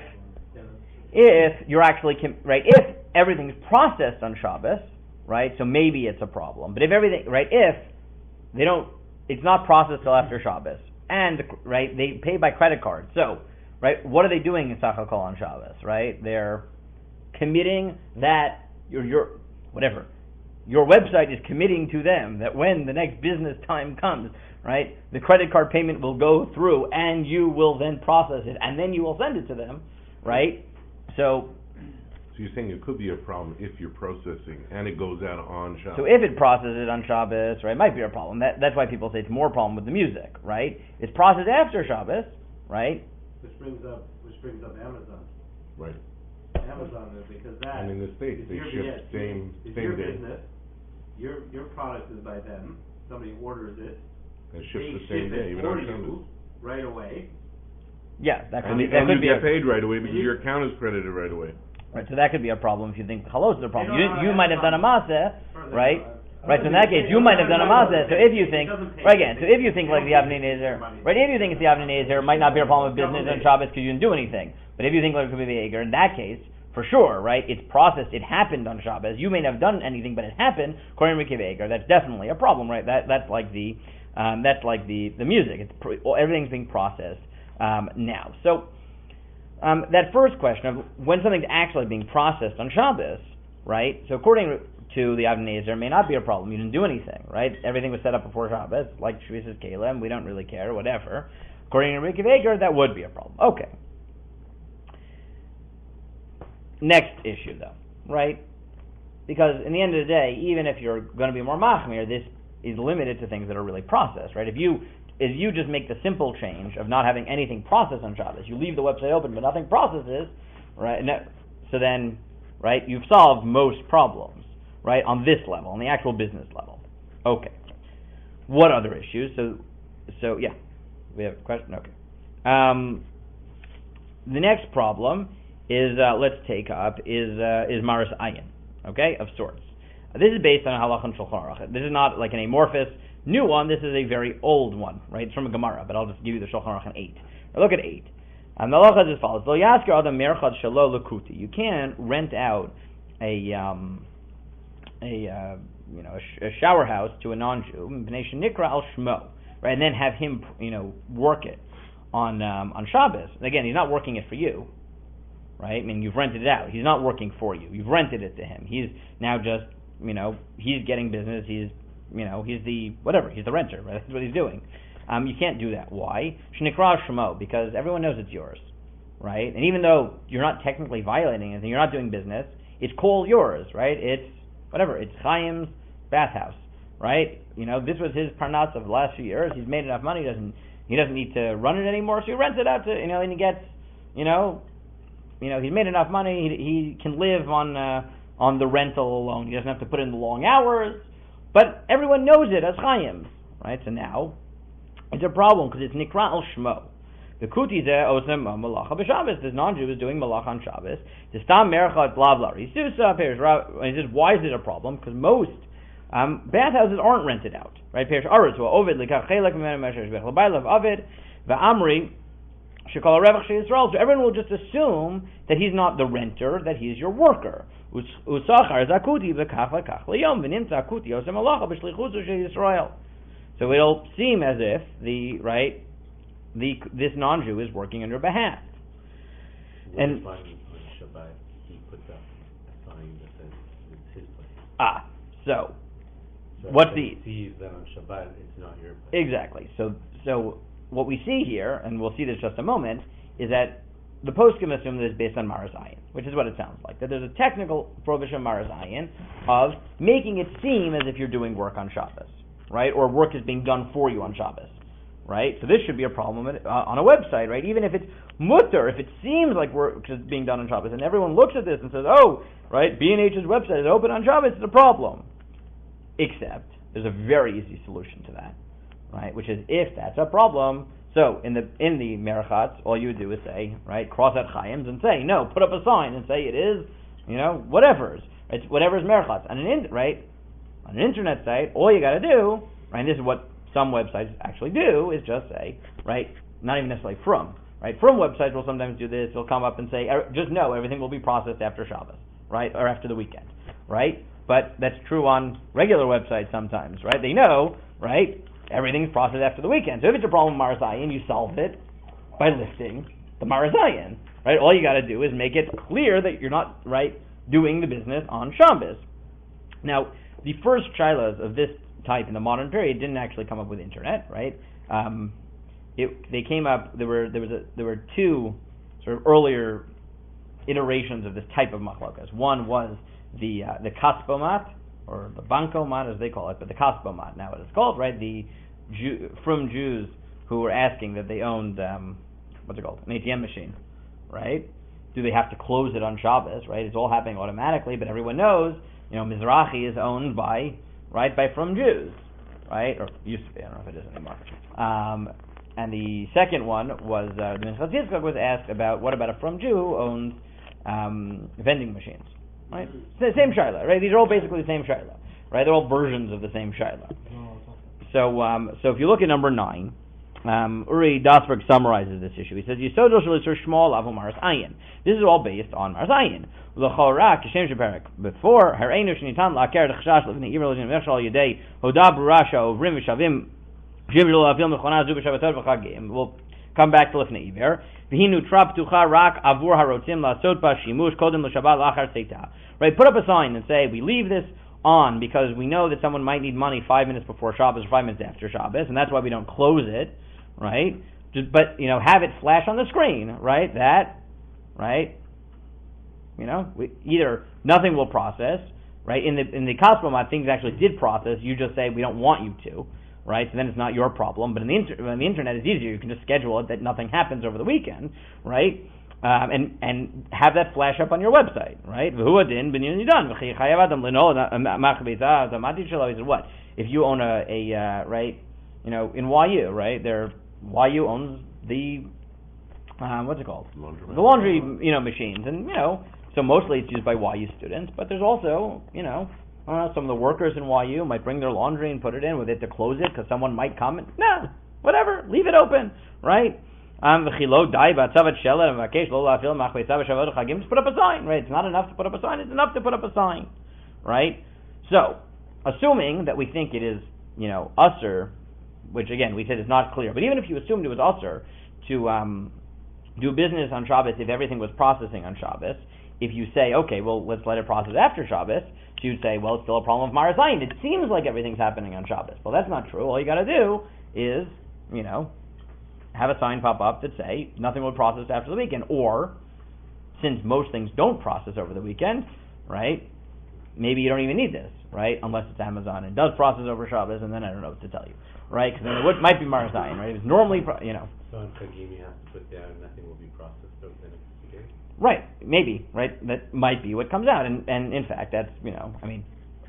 you're actually if everything's processed on Shabbos, right? So maybe it's a problem. But if everything, right? If they don't, it's not processed till after Shabbos, and right, they pay by credit card. So, right, what are they doing in Sach HaKol on Shabbos? Right, they're committing that your website is committing to them that when the next business time comes, right, the credit card payment will go through, and you will then process it, and then you will send it to them, right? So you're saying it could be a problem if you're processing and it goes out on Shabbos. So if it processes it on Shabbos, right, it might be a problem. That's why people say it's more problem with the music, right? It's processed after Shabbos, right? Which brings up Amazon. Right. Amazon, because that. And in the States, they ship same day. Business, your product is by them. Somebody orders it. It ships the same day, even on Shabbos. Right away. Yeah, that could and be. And you get paid right away because your account is credited right away. Right, so that could be a problem if you think halos is a problem. You might have done a maaseh, right? Right, so in that case, you might have done a maaseh. So if you think, right again, so if you think like the Avnei Nezer, right, if you think it's the Avnei Nezer, it might not be a problem with business on Shabbos because you didn't do anything. But if you think like it could be the Eiger, in that case, for sure, right, it's processed, it happened on Shabbos. You may not have done anything, but it happened. According to Rabbi Eiger, that's definitely a problem, right? That's like the music. It's everything's being processed now. So. That first question of when something's actually being processed on Shabbos, right? So according to the Avnei Nezer, it may not be a problem. You didn't do anything, right? Everything was set up before Shabbos, like Shvisas Kalem. We don't really care, whatever. According to Rabbi Akiva Eiger, that would be a problem. Okay. Next issue, though, right? Because in the end of the day, even if you're going to be more machmir, this is limited to things that are really processed, right? If you just make the simple change of not having anything processed on Shabbos, you leave the website open but nothing processes, right? So then, right, you've solved most problems, right, on this level, on the actual business level. Okay. What other issues? So yeah, we have a question. Okay. The next problem is let's take up is Maris Ayin, okay, of sorts. This is based on halacha and Shulchan Aruch. This is not like an amorphous new one. This is a very old one, right? It's from a Gemara, but I'll just give you the Shulchan Aruch on 8. Now look at 8. The halacha is as follows: Lo yasker adam merchad shelo lekuti. You can rent out a shower house to a non-Jew, b'nei shenikra al shmo, right? And then have him, work it on Shabbos. Again, he's not working it for you, right? I mean, you've rented it out. He's not working for you. You've rented it to him. He's now just, he's getting business. He's the renter, right? That's what he's doing. You can't do that. Why? Shnikra shemo, because everyone knows it's yours, right? And even though you're not technically violating anything, you're not doing business, it's called yours, right? It's Chaim's bathhouse, right? This was his parnas of the last few years. He's made enough money. He doesn't need to run it anymore, so he rents it out to, and he gets, he's made enough money. He can live on the rental alone. He doesn't have to put in the long hours. But everyone knows it as Chaim's, right? So now it's a problem because it's Nikra al Shmo. The kuti zeh osem malacha b'Shabbos. This non-Jew is doing malacha on Shabbos. The stam merchat blah blah. He says, why is it a problem? Because most bathhouses aren't rented out, right? Perish aretz wa ovid likach chelak mimenu mesher shbech l'baylav avid va'amri shekol harevach sheYisrael. So everyone will just assume that he's not the renter, that he is your worker. Usachar zakuti v'kach v'kach liyom v'nimtza kuti osem malacha b'shlichutu sheYisrael. So it'll seem as if this non-Jew is working on your behalf. And So So what's if the he sees that on Shabbat, it's not your place. exactly? So what we see here, and we'll see this in just a moment, is that the poskim assume that it's based on Maras Ayin, which is what it sounds like. That there's a technical prohibition of Maras Ayin of making it seem as if you're doing work on Shabbos, right? Or work is being done for you on Shabbos, right? So this should be a problem on a website, right? Even if it's mutter, if it seems like work is being done on Shabbos, and everyone looks at this and says, oh, right, B&H's website is open on Shabbos, it's a problem. Except there's a very easy solution to that, right? Which is if that's a problem. So in the Merachatz, all you would do is say, right, cross out Chayims and say, no, put up a sign and say it is, whatever's. It's whatever's Merachatz. On an internet site, all you got to do, right, and this is what some websites actually do, is just say, right, not even necessarily from, right, from websites will sometimes do this. They'll come up and say, just know everything will be processed after Shabbos, right, or after the weekend, right? But that's true on regular websites sometimes, right? They know, right, everything's processed after the weekend. So if it's a problem with Maras Ayin, you solve it by listing the Maras Ayin, right? All you got to do is make it clear that you're not, right, doing the business on Shabbos. Now, the first shilas of this type in the modern period didn't actually come up with internet, right? They came up. There were two sort of earlier iterations of this type of machlokas. One was the kaspomat, or the bankomat as they call it, but the kaspomat now it is called, right? The from Jews who were asking that they owned what's it called, an ATM machine, right? Do they have to close it on Shabbos, right? It's all happening automatically, but everyone knows, Mizrahi is owned by from Jews, right? Or used to be, I don't know if it is anymore. And the second one was the Minchas Yitzchak was asked about what about a from Jew who owns vending machines, right? It's the same shaila, right? These are all basically the same shaila, right? They're all versions of the same shaila. So if you look at number 9, Uri Dasberg summarizes this issue. He says, "Yisod shel shmol avu Maras Ayin." This is all based on Maras Ayin. L'chora kishem sheperak before hareinu shenitan la'aker d'chashash lefnei iver l'zin v'echshal yedei hoda brasha ovrim v'shavim shem shelo avil mechona zu b'shabbatot v'chagim. We'll come back to lefnei iver. V'hinu tra ptucha rak avur harotzim la'asot ba shimush kodem l'shabbat la'achar seita. Right, put up a sign and say we leave this on because we know that someone might need money 5 minutes before Shabbos or 5 minutes after Shabbos, and that's why we don't close it, right? But have it flash on the screen, right? That, right? Either nothing will process, right? In the Cosmomat, things actually did process. You just say we don't want you to, right? So then it's not your problem. But on the internet, it's easier. You can just schedule it that nothing happens over the weekend, right? And have that flash up on your website, right? What? If you own a right, in YU, right? YU owns the what's it called? The laundry, machines, and so mostly it's used by YU students, but there's also, some of the workers in YU might bring their laundry and put it in with it to close it because someone might come and whatever, leave it open, right? Just put up a sign, right? It's not enough to put up a sign, it's enough to put up a sign, right? So, assuming that we think it is, usher, which again we said is not clear, but even if you assumed it was usher to do business on Shabbos if everything was processing on Shabbos, if you say, okay, well, let's let it process after Shabbos, so you'd say, well, it's still a problem of Maras Ayin. It seems like everything's happening on Shabbos. Well, that's not true. All you got to do is, have a sign pop up that say nothing will process after the weekend. Or, since most things don't process over the weekend, right, maybe you don't even need this, right, unless it's Amazon and does process over Shabbos, and then I don't know what to tell you, right, because then it might be Maras Ayin, right, it's normally, So on Chagim you have to put down nothing will be processed over the next few days? Right, maybe, right, that might be what comes out, and in fact, that's,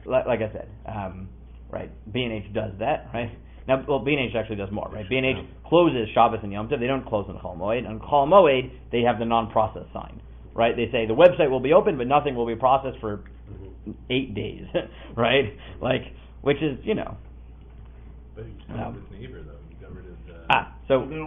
like I said, right, B&H does that, right. Now, B&H actually does more, right? B&H closes Shabbos and Yom Tov. They don't close on Chol Moed. On Chol Moed, they have the non-process sign, right? They say the website will be open, but nothing will be processed for 8 days, right? Which is, But you still have this neighbor, though. You got rid of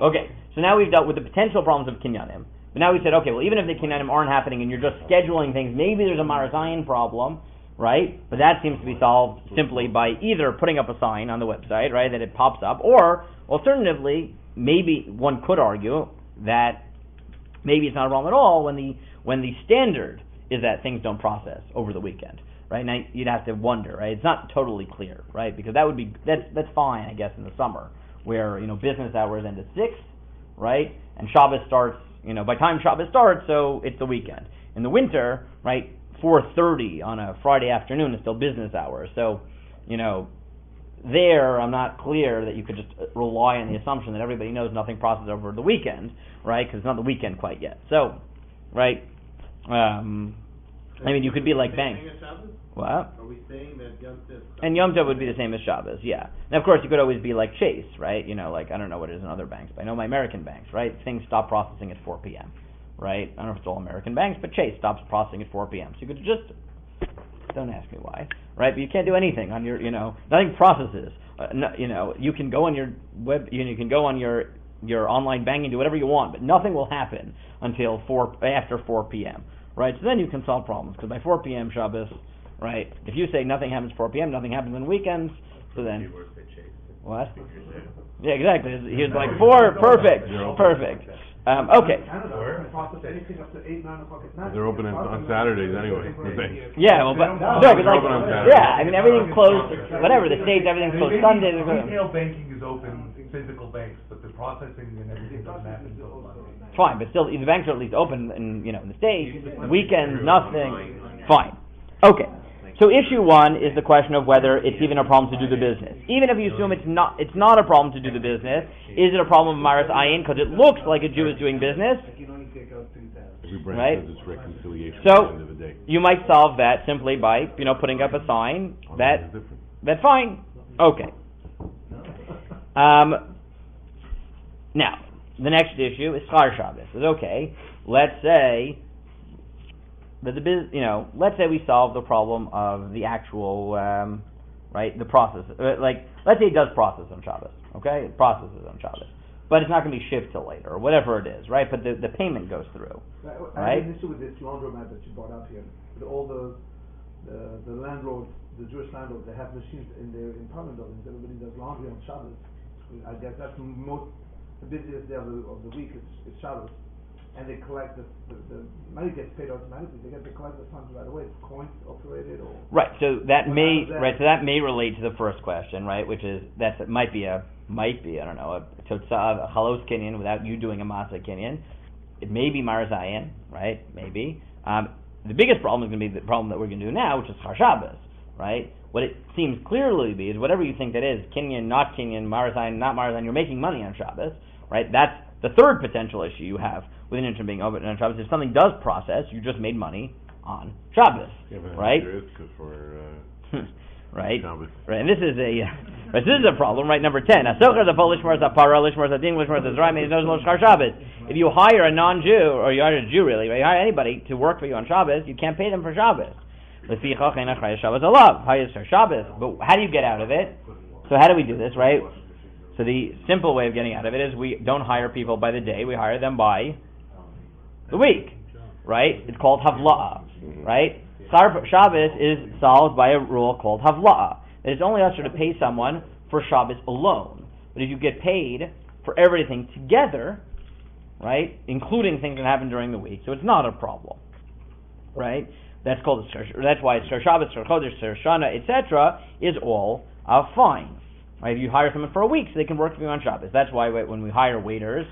okay. So now we've dealt with the potential problems of Kinyanim. But now we said, okay, well, even if the Kinyanim aren't happening and you're just scheduling things, maybe there's a Maras Ayin problem, right? But that seems to be solved simply by either putting up a sign on the website, right, that it pops up, or alternatively, maybe one could argue that maybe it's not a problem at all when the standard is that things don't process over the weekend, right? Now you'd have to wonder, right? It's not totally clear, right? Because that's fine, I guess, in the summer, where business hours end at 6, right? And Shabbos starts, by time Shabbos starts, so it's the weekend. In the winter, right, 4:30 on a Friday afternoon is still business hours. So, there I'm not clear that you could just rely on the assumption that everybody knows nothing processed over the weekend, right? Because it's not the weekend quite yet. So, right, you could be like banks. What? Are we saying that Yom Tov? And Yom Tov would be the same as Shabbos, yeah. And of course, you could always be like Chase, right? I don't know what it is in other banks, but I know my American banks, right? Things stop processing at 4 p.m., right? I don't know if it's all American banks, but Chase stops processing at 4 p.m. So you could just, don't ask me why, right? But you can't do anything on your, nothing processes. You can go on your web, you can go on your online banking, do whatever you want, but nothing will happen until after 4 p.m., right? So then you can solve problems, because by 4 p.m. Shabbos, right, if you say nothing happens 4 p.m., nothing happens on weekends, so then... What? Yeah, exactly. He was like, 4, perfect. Okay. They're open on Saturdays anyway. Yeah, well, but everything's closed, whatever, the states, everything's closed Sunday. Retail banking is open, physical banks, but the processing and everything doesn't happen until Monday. Fine, but still, the banks are at least open in the States, weekends, nothing. Fine. Okay. So issue 1 is the question of whether it's even a problem to do the business. Even if you assume it's not a problem to do the business, is it a problem of Maras Ayin? Because it looks like a Jew is doing business. Right? So you might solve that simply by putting up a sign that's fine. Okay. Now the next issue is Schar Shabbos. Is let's say that let's say we solve the problem of the actual, the process. Let's say it does process on Shabbos, okay? It processes on Shabbos. But it's not going to be shipped till later, or whatever it is, right? But the payment goes through, right? I have an issue with this laundromat that you brought up here. With all the landlords, the Jewish landlords, they have machines in their apartment buildings. Everybody does laundry on Shabbos. I guess that's the busiest day of the week is Shabbos. And they collect the money gets paid automatically. They get to collect the funds right away. It's coins operated or right. So that may relate to the first question, right? Which is it might be a chalos kinyan without you doing a masa kinyan. It may be Maras Ayin, right? Maybe. The biggest problem is going to be the problem that we're going to do now, which is Schar Shabbos, right? What it seems clearly to be is whatever you think that is, kinyan, not kinyan, Maras Ayin, not Maras Ayin, you're making money on Shabbos, right? That's the third potential issue you have with an internet being open on Shabbos. If something does process, you just made money on Shabbos, right? Right. Right. And this is a problem, right? Number 10. If you hire a non-Jew, or you hire a Jew really, right? You hire anybody to work for you on Shabbos, you can't pay them for Shabbos. But how do you get out of it? So how do we do this, right? So the simple way of getting out of it is we don't hire people by the day, we hire them by the week, right? It's called havla'ah, right? Shabbos is solved by a rule called havla'ah. It is only usher to pay someone for Shabbos alone. But if you get paid for everything together, right, including things that happen during the week, so it's not a problem, right? That's why Schar Shabbos, Schar Chodesh, Schar Shana, etc. is all fine. Right, if you hire someone for a week, so they can work for you on Shabbos. That's why when we hire waiters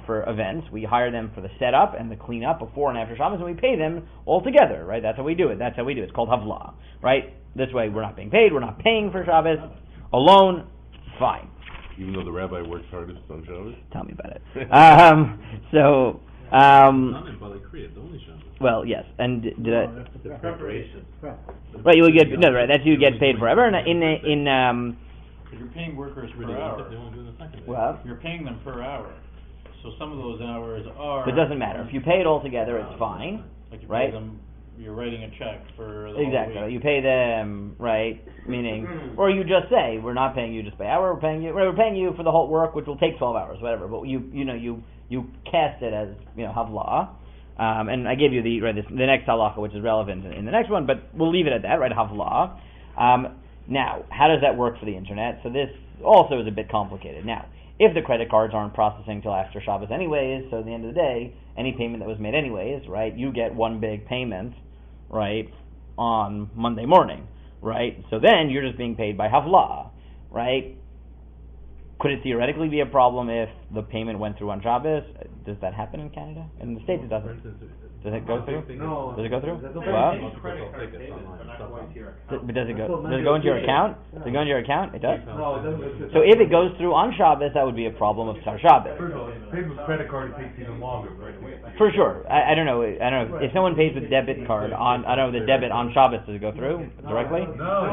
for events, we hire them for the setup and the cleanup before and after Shabbos, and we pay them all together. Right, that's how we do it. It's called havla. Right, this way we're not being paid. We're not paying for Shabbos alone. Fine. Even though the rabbi works hardest on Shabbos. Tell me about it. Well, yes, and did I? The preparation. Right, you will get that's you get paid forever. And you're paying workers per hour. Well, you're paying them per hour. So some of those hours are. It doesn't matter. If you pay it all together, it's fine. Like you right? pay them, you're writing a check for the exactly. whole week. You pay them, right? Meaning, or you just say we're not paying you just by hour. We're paying you for the whole work, which will take 12 hours, whatever. But you cast it as havla. And I gave you the next halacha, which is relevant in the next one, but we'll leave it at that, right? Havla. Now, how does that work for the internet? So this also is a bit complicated. Now, if the credit cards aren't processing till after Shabbos anyways, so at the end of the day, any payment that was made anyways, right, you get one big payment, right, on Monday morning, right? So then you're just being paid by havla, right? Could it theoretically be a problem if the payment went through on Shabbos? Does that happen in Canada? In the States it doesn't. Does it go through? No. Does it go through? Well, But does it go into your account? Does it go into your account? It does? No, it doesn't. So if it goes through on Shabbos, that would be a problem of Tzar Shabbos. Paying with credit card, it takes even longer, right? For sure. I don't know. If someone pays with debit card on, I don't know, the debit on Shabbos, does it go through directly? No.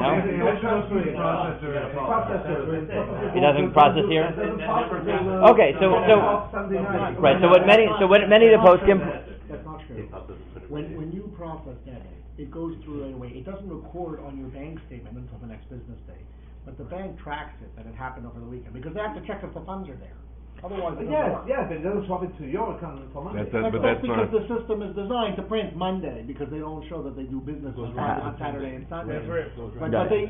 It doesn't process here? Okay, so right, so what many of the poskim. That's not true. When you process debit, it goes through right away. It doesn't record on your bank statement until the next business day. But the bank tracks it that it happened over the weekend because they have to check if the funds are there. Otherwise, it doesn't work. Yes, it doesn't swap it to your account for Monday. But That's that's because not. the system is designed to print Monday because they don't show that they do business on Saturday and Sunday.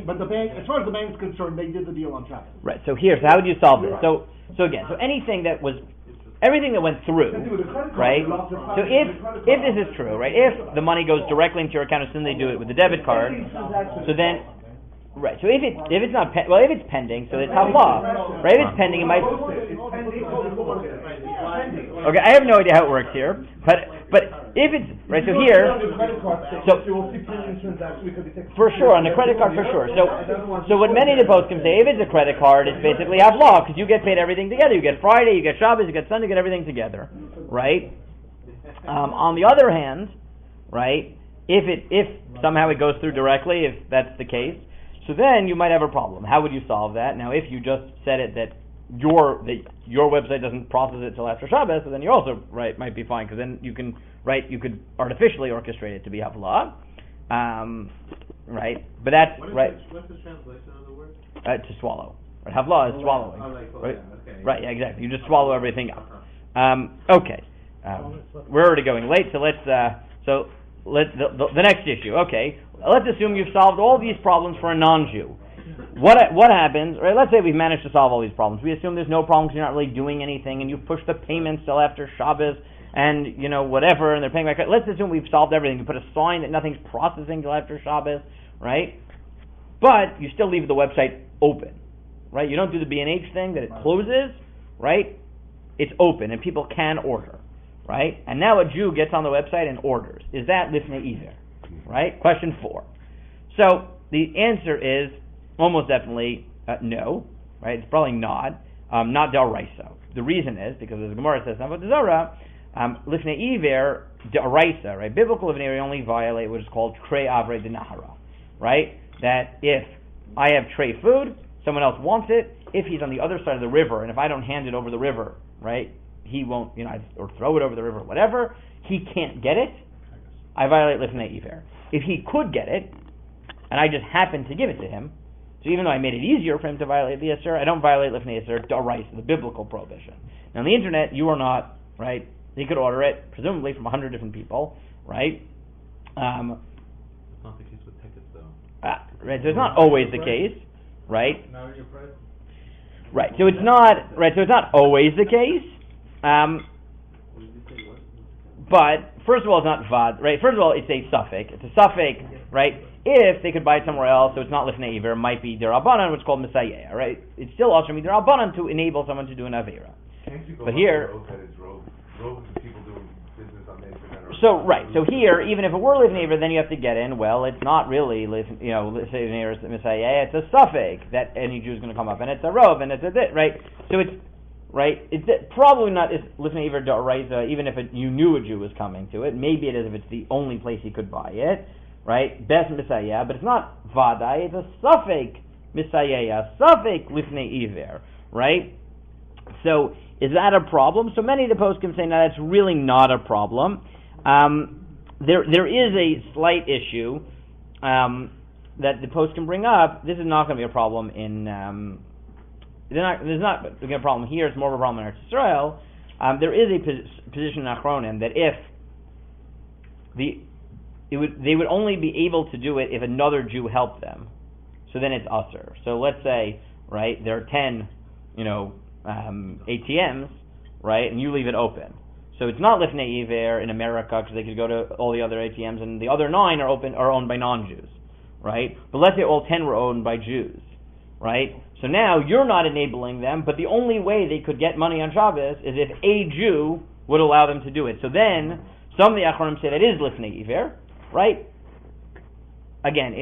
But the bank, as far as the bank's concerned, they did the deal on Shabbos. Right. So how would you solve this? So again, anything that was, everything that went through, right? So if this is true, right? If the money goes directly into your account as soon as they do it with the debit card, so then. Right. So if it's not if it's pending, so it's havla. Right. If it's pending, it might. Okay, I have no idea how it works here, but if it's right, so here, so for sure on the credit card for sure. So what many of the posts can say, if it's a credit card, it's basically havla because you get paid everything together. You get Friday, you get Shabbos, you get Sunday, you get everything together, right? On the other hand, right, if somehow it goes through directly, if that's the case. So then you might have a problem. How would you solve that? Now, if you just said it that your website doesn't process it till after Shabbos, so then you also might be fine because then you could artificially orchestrate it to be havla, right? But that's right. What's the translation of the word? To swallow. Right? Havla is swallowing. Right? Okay. Right. Yeah. Exactly. You just swallow everything up. Okay. We're already going late, so let's the next issue. Okay. Let's assume you've solved all these problems for a non-Jew. What happens, right? Let's say we've managed to solve all these problems. We assume there's no problems, you're not really doing anything, and you push the payments till after Shabbos, and, whatever, and they're paying back. Let's assume we've solved everything. You put a sign that nothing's processing till after Shabbos, right? But you still leave the website open, right? You don't do the B&H thing that it closes, right? It's open, and people can order, right? And now a Jew gets on the website and orders. Is that lifnei-iver? Right? Question 4. So the answer is almost definitely no. Right? It's probably not del raisa. The reason is because as the Gemara says, lifnei-iver del raisa, right? Biblical lifnei-iver only violate what is called trei avrei de nahara, right? That if I have tray food, someone else wants it. If he's on the other side of the river, and if I don't hand it over the river, right? He won't, or throw it over the river, whatever. He can't get it. I violate lifnei-iver. If he could get it, and I just happened to give it to him, so even though I made it easier for him to violate the Isser, I don't violate lifnei-iver d'oraisa, the biblical prohibition. Now on the internet, you are not, right? He could order it, presumably from 100 different people, right? That's not the case with tickets, though. Right, so it's not always the case, right? Now your price? Right, so it's not always the case. But first of all, it's not vad, right? First of all, it's a suffix. It's a suffix, right? If they could buy it somewhere else, so it's not lifnei-iver, it might be derabanan, which is called mesayeh, right? It's still also derabanan to enable someone to do an avera. Can't you go But here, rogue to people doing business on the internet? so here, even if it were lifnei-iver, then you have to get in. Well, it's not really lifnei-iver mesayeh. It's a suffix that any Jew is going to come up, and it's a rov, and it's a dit, right? So it's. Right, it's probably not lifnei-iver d'oraisa, even if you knew a Jew was coming to it. Maybe it is if it's the only place he could buy it, right? Best misayeh, but it's not vadai. It's a suffix misayeh, a suffix lifnei-iver, right? So is that a problem? So many of the posts can say, no, that's really not a problem. There is a slight issue that the post can bring up. This is not going to be a problem in. There's not going to be a problem here. It's more of a problem in Eretz Yisrael. There is a position in Achronim that if they would only be able to do it if another Jew helped them. So then it's usher. So let's say, right, there are 10, ATMs, right, and you leave it open. So it's not lifnei iver in America because they could go to all the other ATMs, and the other 9 are owned by non-Jews, right? But let's say all 10 were owned by Jews, right? So now you're not enabling them, but the only way they could get money on Shabbos is if a Jew would allow them to do it. So then some of the Achronim say that is lifnei iver, right? Again,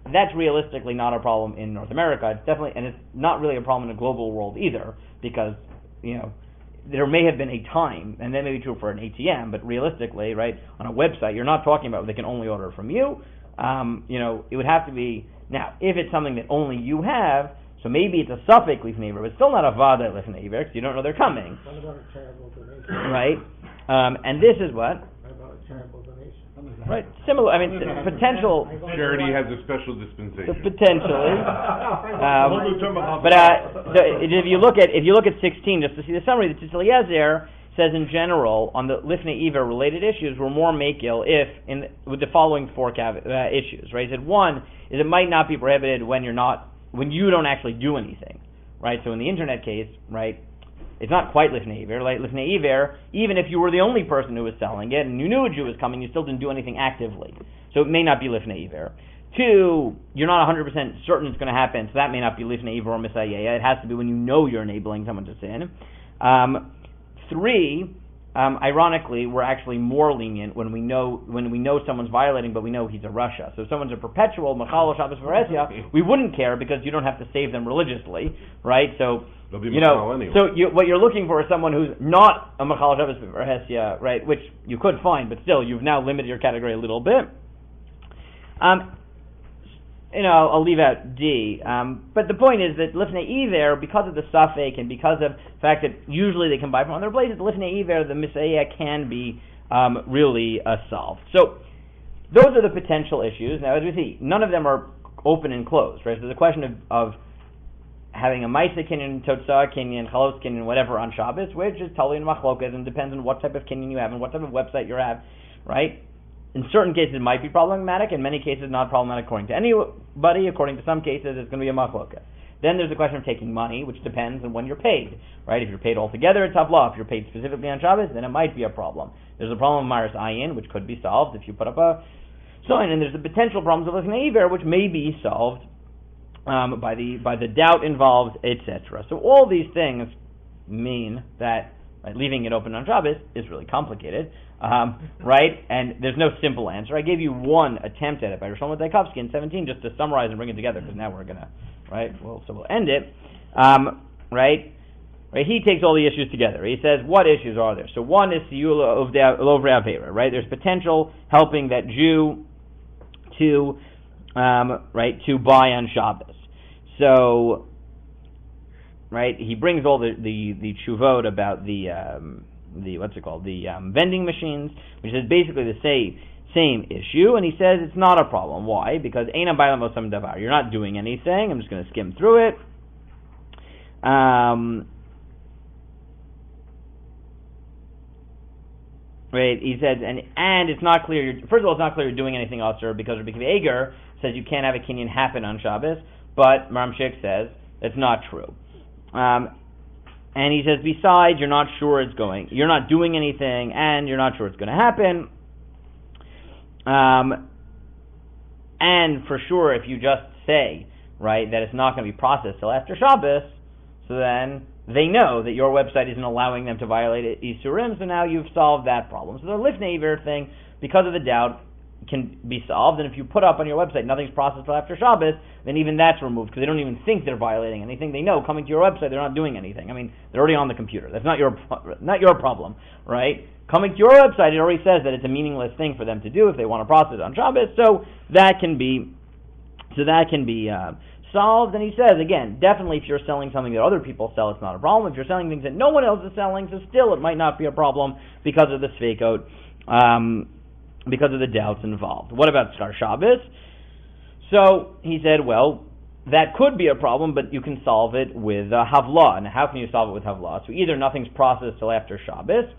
that's realistically not a problem in North America. It's definitely, and it's not really a problem in a global world either, because there may have been a time, and that may be true for an ATM, but realistically, right, on a website, you're not talking about they can only order from you. It would have to be, now, if it's something that only you have, so maybe it's a suffix lifnei iver, but still not a vada lifnei iver, because you don't know they're coming. What about a charitable donation? Right? And this is what? What about a charitable donation? Right, similar, potential... Charity has a special dispensation. Potentially. So if you look at 16, just to see the summary, the Tzitz Eliezer says in general, on the lifnei iver related issues, we're more makil with the following 4 issues, right? He said, one is it might not be prohibited when you don't actually do anything, right? So in the internet case, right, it's not quite lifnei iver. Like lifnei iver, even if you were the only person who was selling it and you knew a Jew was coming, you still didn't do anything actively. So it may not be lifnei iver. 2, you're not 100% certain it's going to happen, so that may not be lifnei iver or misayeya. It has to be when you know you're enabling someone to sin. 3, ironically, we're actually more lenient when we know someone's violating, but we know he's a Russia. So if someone's a perpetual machal Shabbos v'Resya, we wouldn't care because you don't have to save them religiously, right? So anyway. What you're looking for is someone who's not a machal Shabbos v'Resya, right? Which you could find, but still, you've now limited your category a little bit. I'll leave out D. But the point is that lifnei iver, because of the suffix and because of the fact that usually they can buy from other places, lifnei iver, the misayeh can be really solved. So those are the potential issues. Now, as we see, none of them are open and closed, right? So there's a question of having a Maisa Kinyan, Totzah Kinyan, Chalos Kinyan, whatever on Shabbos, which is totally in machlokas and depends on what type of Kinyan you have and what type of website you have, right? In certain cases, it might be problematic. In many cases, not problematic according to anybody. According to some cases, it's going to be a machloka. Then there's the question of taking money, which depends on when you're paid, right? If you're paid altogether, it's havla. If you're paid specifically on Shabbos, then it might be a problem. There's a problem of Maris Ayin, which could be solved if you put up a sign. And there's the potential problems of lifnei iver, which may be solved by the doubt involved, etc. So all these things mean that leaving it open on Shabbos is really complicated, right? And there's no simple answer. I gave you one attempt at it by Rishon Taikovsky in 17, just to summarize and bring it together, because now we're gonna, so we'll end it, right? He takes all the issues together. He says, what issues are there? So one is siyula of the lovrei avera, right? There's potential helping that Jew to buy on Shabbos. So, right, he brings all the tshuvot about the vending machines, which is basically the same issue, and he says it's not a problem. Why? Because eina bailam osam davar. You're not doing anything. I'm just going to skim through it. Right, he says, and it's not clear. First of all, it's not clear you're doing anything else, because Rabbi Akiva Eiger says you can't have a kinyan happen on Shabbos, but Maram Shik says it's not true. And he says, besides, you're not doing anything, and you're not sure it's going to happen. And for sure, if you just say, right, that it's not going to be processed till after Shabbos, so then they know that your website isn't allowing them to violate Isurim, so now you've solved that problem. So the lifnei iver thing, because of the doubt, can be solved, and if you put up on your website nothing's processed till after Shabbos, then even that's removed, because they don't even think they're violating anything. They know coming to your website they're not doing anything. I mean, they're already on the computer. That's not your problem, right? Coming to your website, it already says that it's a meaningless thing for them to do if they want to process it on Shabbos, so that can be solved. And he says, again, definitely if you're selling something that other people sell, it's not a problem. If you're selling things that no one else is selling, so still it might not be a problem because of the sfeikot, because of the doubts involved. What about Schar Shabbos? So he said, well, that could be a problem, but you can solve it with havla. And how can you solve it with havla? So either nothing's processed till after Shabbos,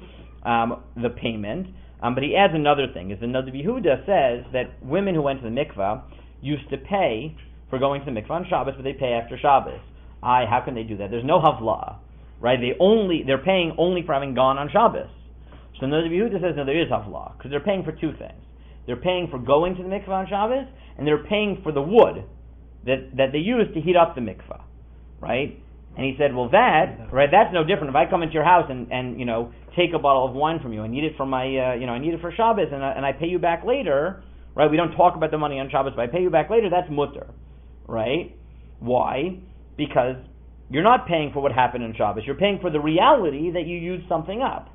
the payment, but he adds another thing. Is the Nadav Yehuda says that women who went to the mikvah used to pay for going to the mikvah on Shabbos, but they pay after Shabbos. How can they do that? There's no havla, right? They're paying only for having gone on Shabbos. So the Yehuda says, no, there is havla, because they're paying for two things. They're paying for going to the mikvah on Shabbos, and they're paying for the wood that they use to heat up the mikvah, right? And he said, well, that's no different. If I come into your house and take a bottle of wine from you, I need it for my, I need it for Shabbos, and I pay you back later, right? We don't talk about the money on Shabbos, but I pay you back later. That's mutter, right? Why? Because you're not paying for what happened on Shabbos. You're paying for the reality that you used something up,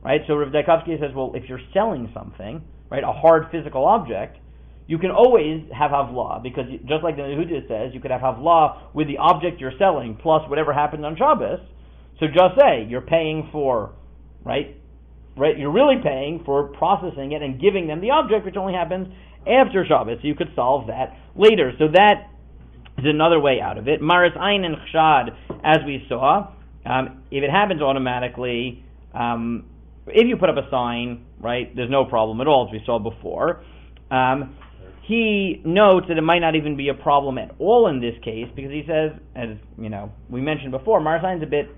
right? So Rav Daikovsky says, well, if you're selling something, right, a hard physical object, you can always have havla, because just like the Yehuda says, you could have havla with the object you're selling plus whatever happened on Shabbos. So just say you're paying for, right? You're really paying for processing it and giving them the object, which only happens after Shabbos. So you could solve that later. So that is another way out of it. Maris Ayin and Chshad, as we saw, if it happens automatically, if you put up a sign, right, there's no problem at all, as we saw before. He notes that it might not even be a problem at all in this case, because he says, as we mentioned before, Maris Ayin is a bit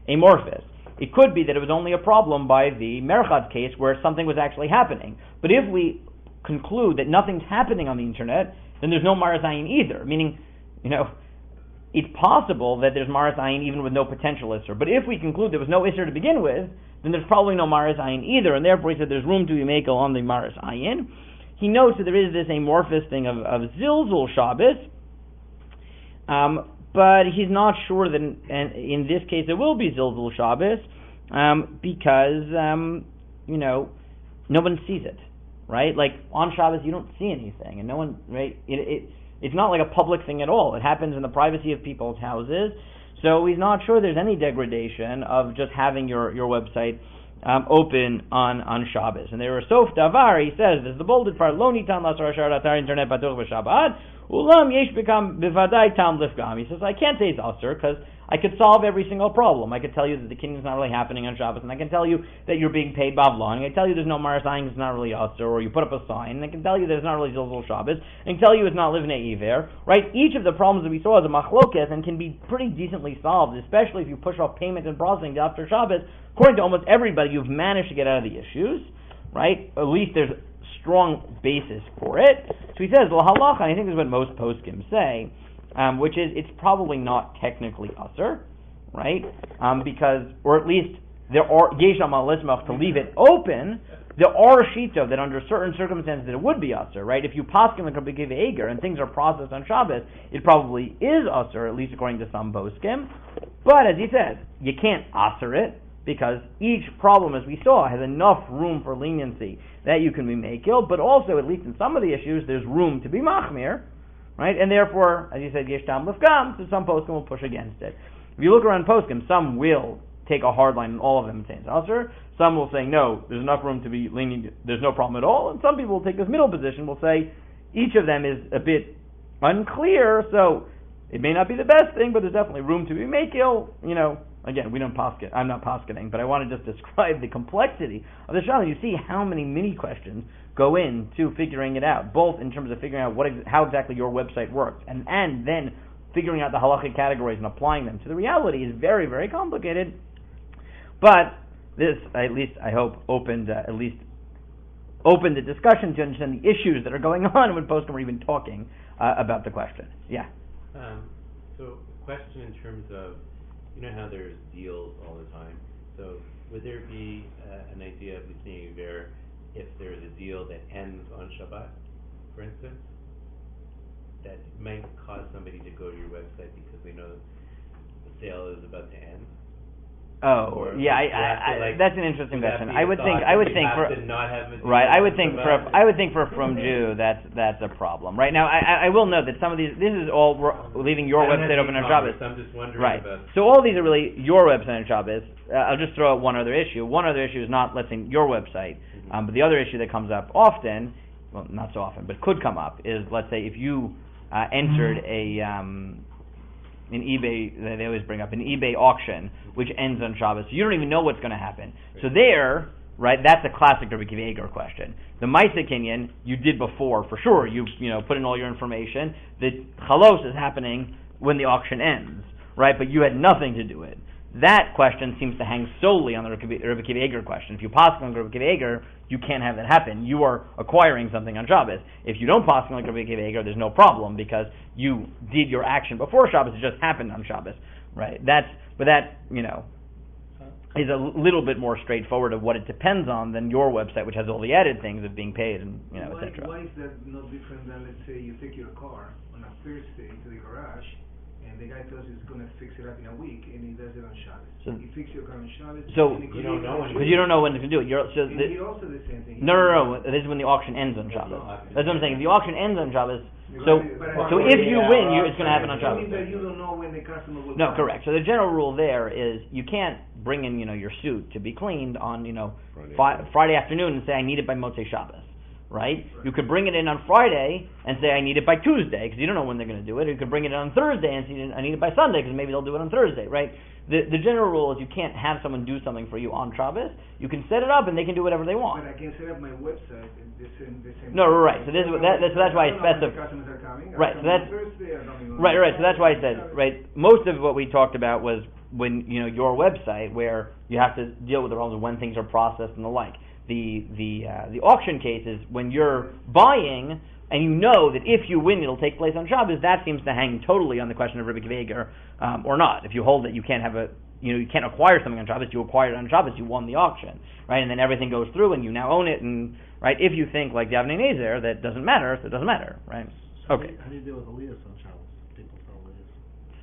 amorphous. It could be that it was only a problem by the Merchad case where something was actually happening. But if we conclude that nothing's happening on the internet, then there's no Maris Ayin either. Meaning, it's possible that there's Maris Ayin even with no potential Isser. But if we conclude there was no Isser to begin with, then there's probably no Maris Ayin either. And therefore he said there's room to be makel on the Maris Ayin. He notes that there is this amorphous thing of Zilzul Shabbos. But he's not sure that in this case it will be Zilzul Shabbos, because, no one sees it, right? Like, on Shabbos you don't see anything, and no one, right? It's not like a public thing at all. It happens in the privacy of people's houses, so he's not sure there's any degradation of just having your website open on Shabbos. And there are Sof Davar, he says, there's the bolded part, Lo nitan lasar ashar atar internet batuch b'Shabbat, ulam yesh become b'vadai tam lifgam. He says, I can't say it's usher, because I could solve every single problem. I could tell you that the kinnion's not really happening on Shabbos, and I can tell you that you're being paid bavla, and I can tell you there's no Maris Ayin, it's not really usher, or you put up a sign, and I can tell you there's not really Zilzul Shabbos, and I can tell you it's not livnei iver, right? Each of the problems that we saw is a machlokes, and can be pretty decently solved, especially if you push off payment and processing after Shabbos. According to almost everybody, you've managed to get out of the issues, right? At least there's strong basis for it. So he says, well, halacha, and I think this is what most poskim say, which is it's probably not technically usher, right? Because, or at least there are yesham al-lismach to leave it open. There are shita that under certain circumstances it would be usher, right? If you paskin like a big eger and things are processed on Shabbos, it probably is usher, at least according to some poskim. But as he says, you can't usher it, because each problem, as we saw, has enough room for leniency that you can be makil, but also, at least in some of the issues, there's room to be machmir, right? And therefore, as you said, yesh tam lifgam, so some poskim will push against it. If you look around poskim, some will take a hard line in all of them and say it's usher. Some will say, no, there's enough room to be lenient, there's no problem at all. And some people will take this middle position, will say, each of them is a bit unclear, so it may not be the best thing, but there's definitely room to be makil, Again, we don't poskin. I'm not poskening, but I want to just describe the complexity of the shaila. You see how many mini questions go into figuring it out, both in terms of figuring out how exactly your website works, and then figuring out the halachic categories and applying them to the reality is very, very complicated. But this, at least I hope, opened the discussion to understand the issues that are going on when poskim are even talking about the question. Yeah. So, question in terms of, how there's deals all the time. So would there be an idea of listening there if there's a deal that ends on Shabbat, for instance, that might cause somebody to go to your website because they know the sale is about to end? Oh, that's an interesting question. I would think for a frum Jew that's a problem. Right now, I will note that some of these, this is all leaving your website open on Shabbos. I'm just wondering about. So all these are really your website on Shabbos. I'll just throw out one other issue. One other issue is not, let's say, your website, but the other issue that comes up often, well, not so often, but could come up, is, let's say, if you entered an eBay, they always bring up an eBay auction, which ends on Shabbos. So you don't even know what's going to happen. So there, right, that's a classic Rabbi Akiva Eiger question. The Maisa Kinyan, you did before, for sure. You put in all your information. The chalos is happening when the auction ends, right? But you had nothing to do with it. that question seems to hang solely on the Rebbe Akiva Eiger question. If you paskin like Rebbe Akiva Eiger, you can't have that happen. You are acquiring something on Shabbos. If you don't paskin like Rebbe Akiva Eiger, there's no problem because you did your action before Shabbos. It just happened on Shabbos, right? But that is a little bit more straightforward of what it depends on than your website, which has all the added things of being paid and etc. Why is that no different than, let's say, you take your car on a Thursday to the garage, and the guy tells you he's going to fix it up in a week, and he does it on Shabbos. So he fixes your car on Shabbos. So you don't know because you don't know when to do it. He also the same thing. No. This is when the auction ends on Shabbos. That's what I'm saying. If the auction ends on Shabbos, so if you win, it's going to happen on Shabbos. That you don't know when the customer will. No, correct. So the general rule there is you can't bring in your suit to be cleaned on Friday afternoon and say I need it by Motzei Shabbos. Right? You could bring it in on Friday and say I need it by Tuesday because you don't know when they're going to do it. You could bring it in on Thursday and say I need it by Sunday because maybe they'll do it on Thursday. Right? The general rule is you can't have someone do something for you on Shabbos. You can set it up and they can do whatever they want. But I can set up my website in the same. No, right. So this is that's why I specify. Right. So that's right. So that's why I said right. Most of what we talked about was when your website where you have to deal with the problems of when things are processed and the like. The auction case is when you're buying and you know that if you win it'll take place on Shabbos. That seems to hang totally on the question of Rebbe Akiva Eiger or not. If you hold that you can't have you can't acquire something on Shabbos, you acquired it on Shabbos, you won the auction, right? And then everything goes through and you now own it, and right. If you think like the Avnei Nezer that doesn't matter, so it doesn't matter, right? Okay. How do you deal with Elias on Shabbos? People sell Elias.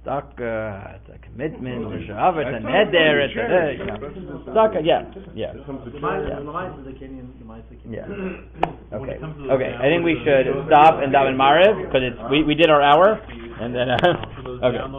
Stuck, it's a commitment, it's a Shabbos, it's a neder, it's a stuck, yeah. The Yeah. Okay. I think we should stop and daven Maariv because we did our hour, and then okay.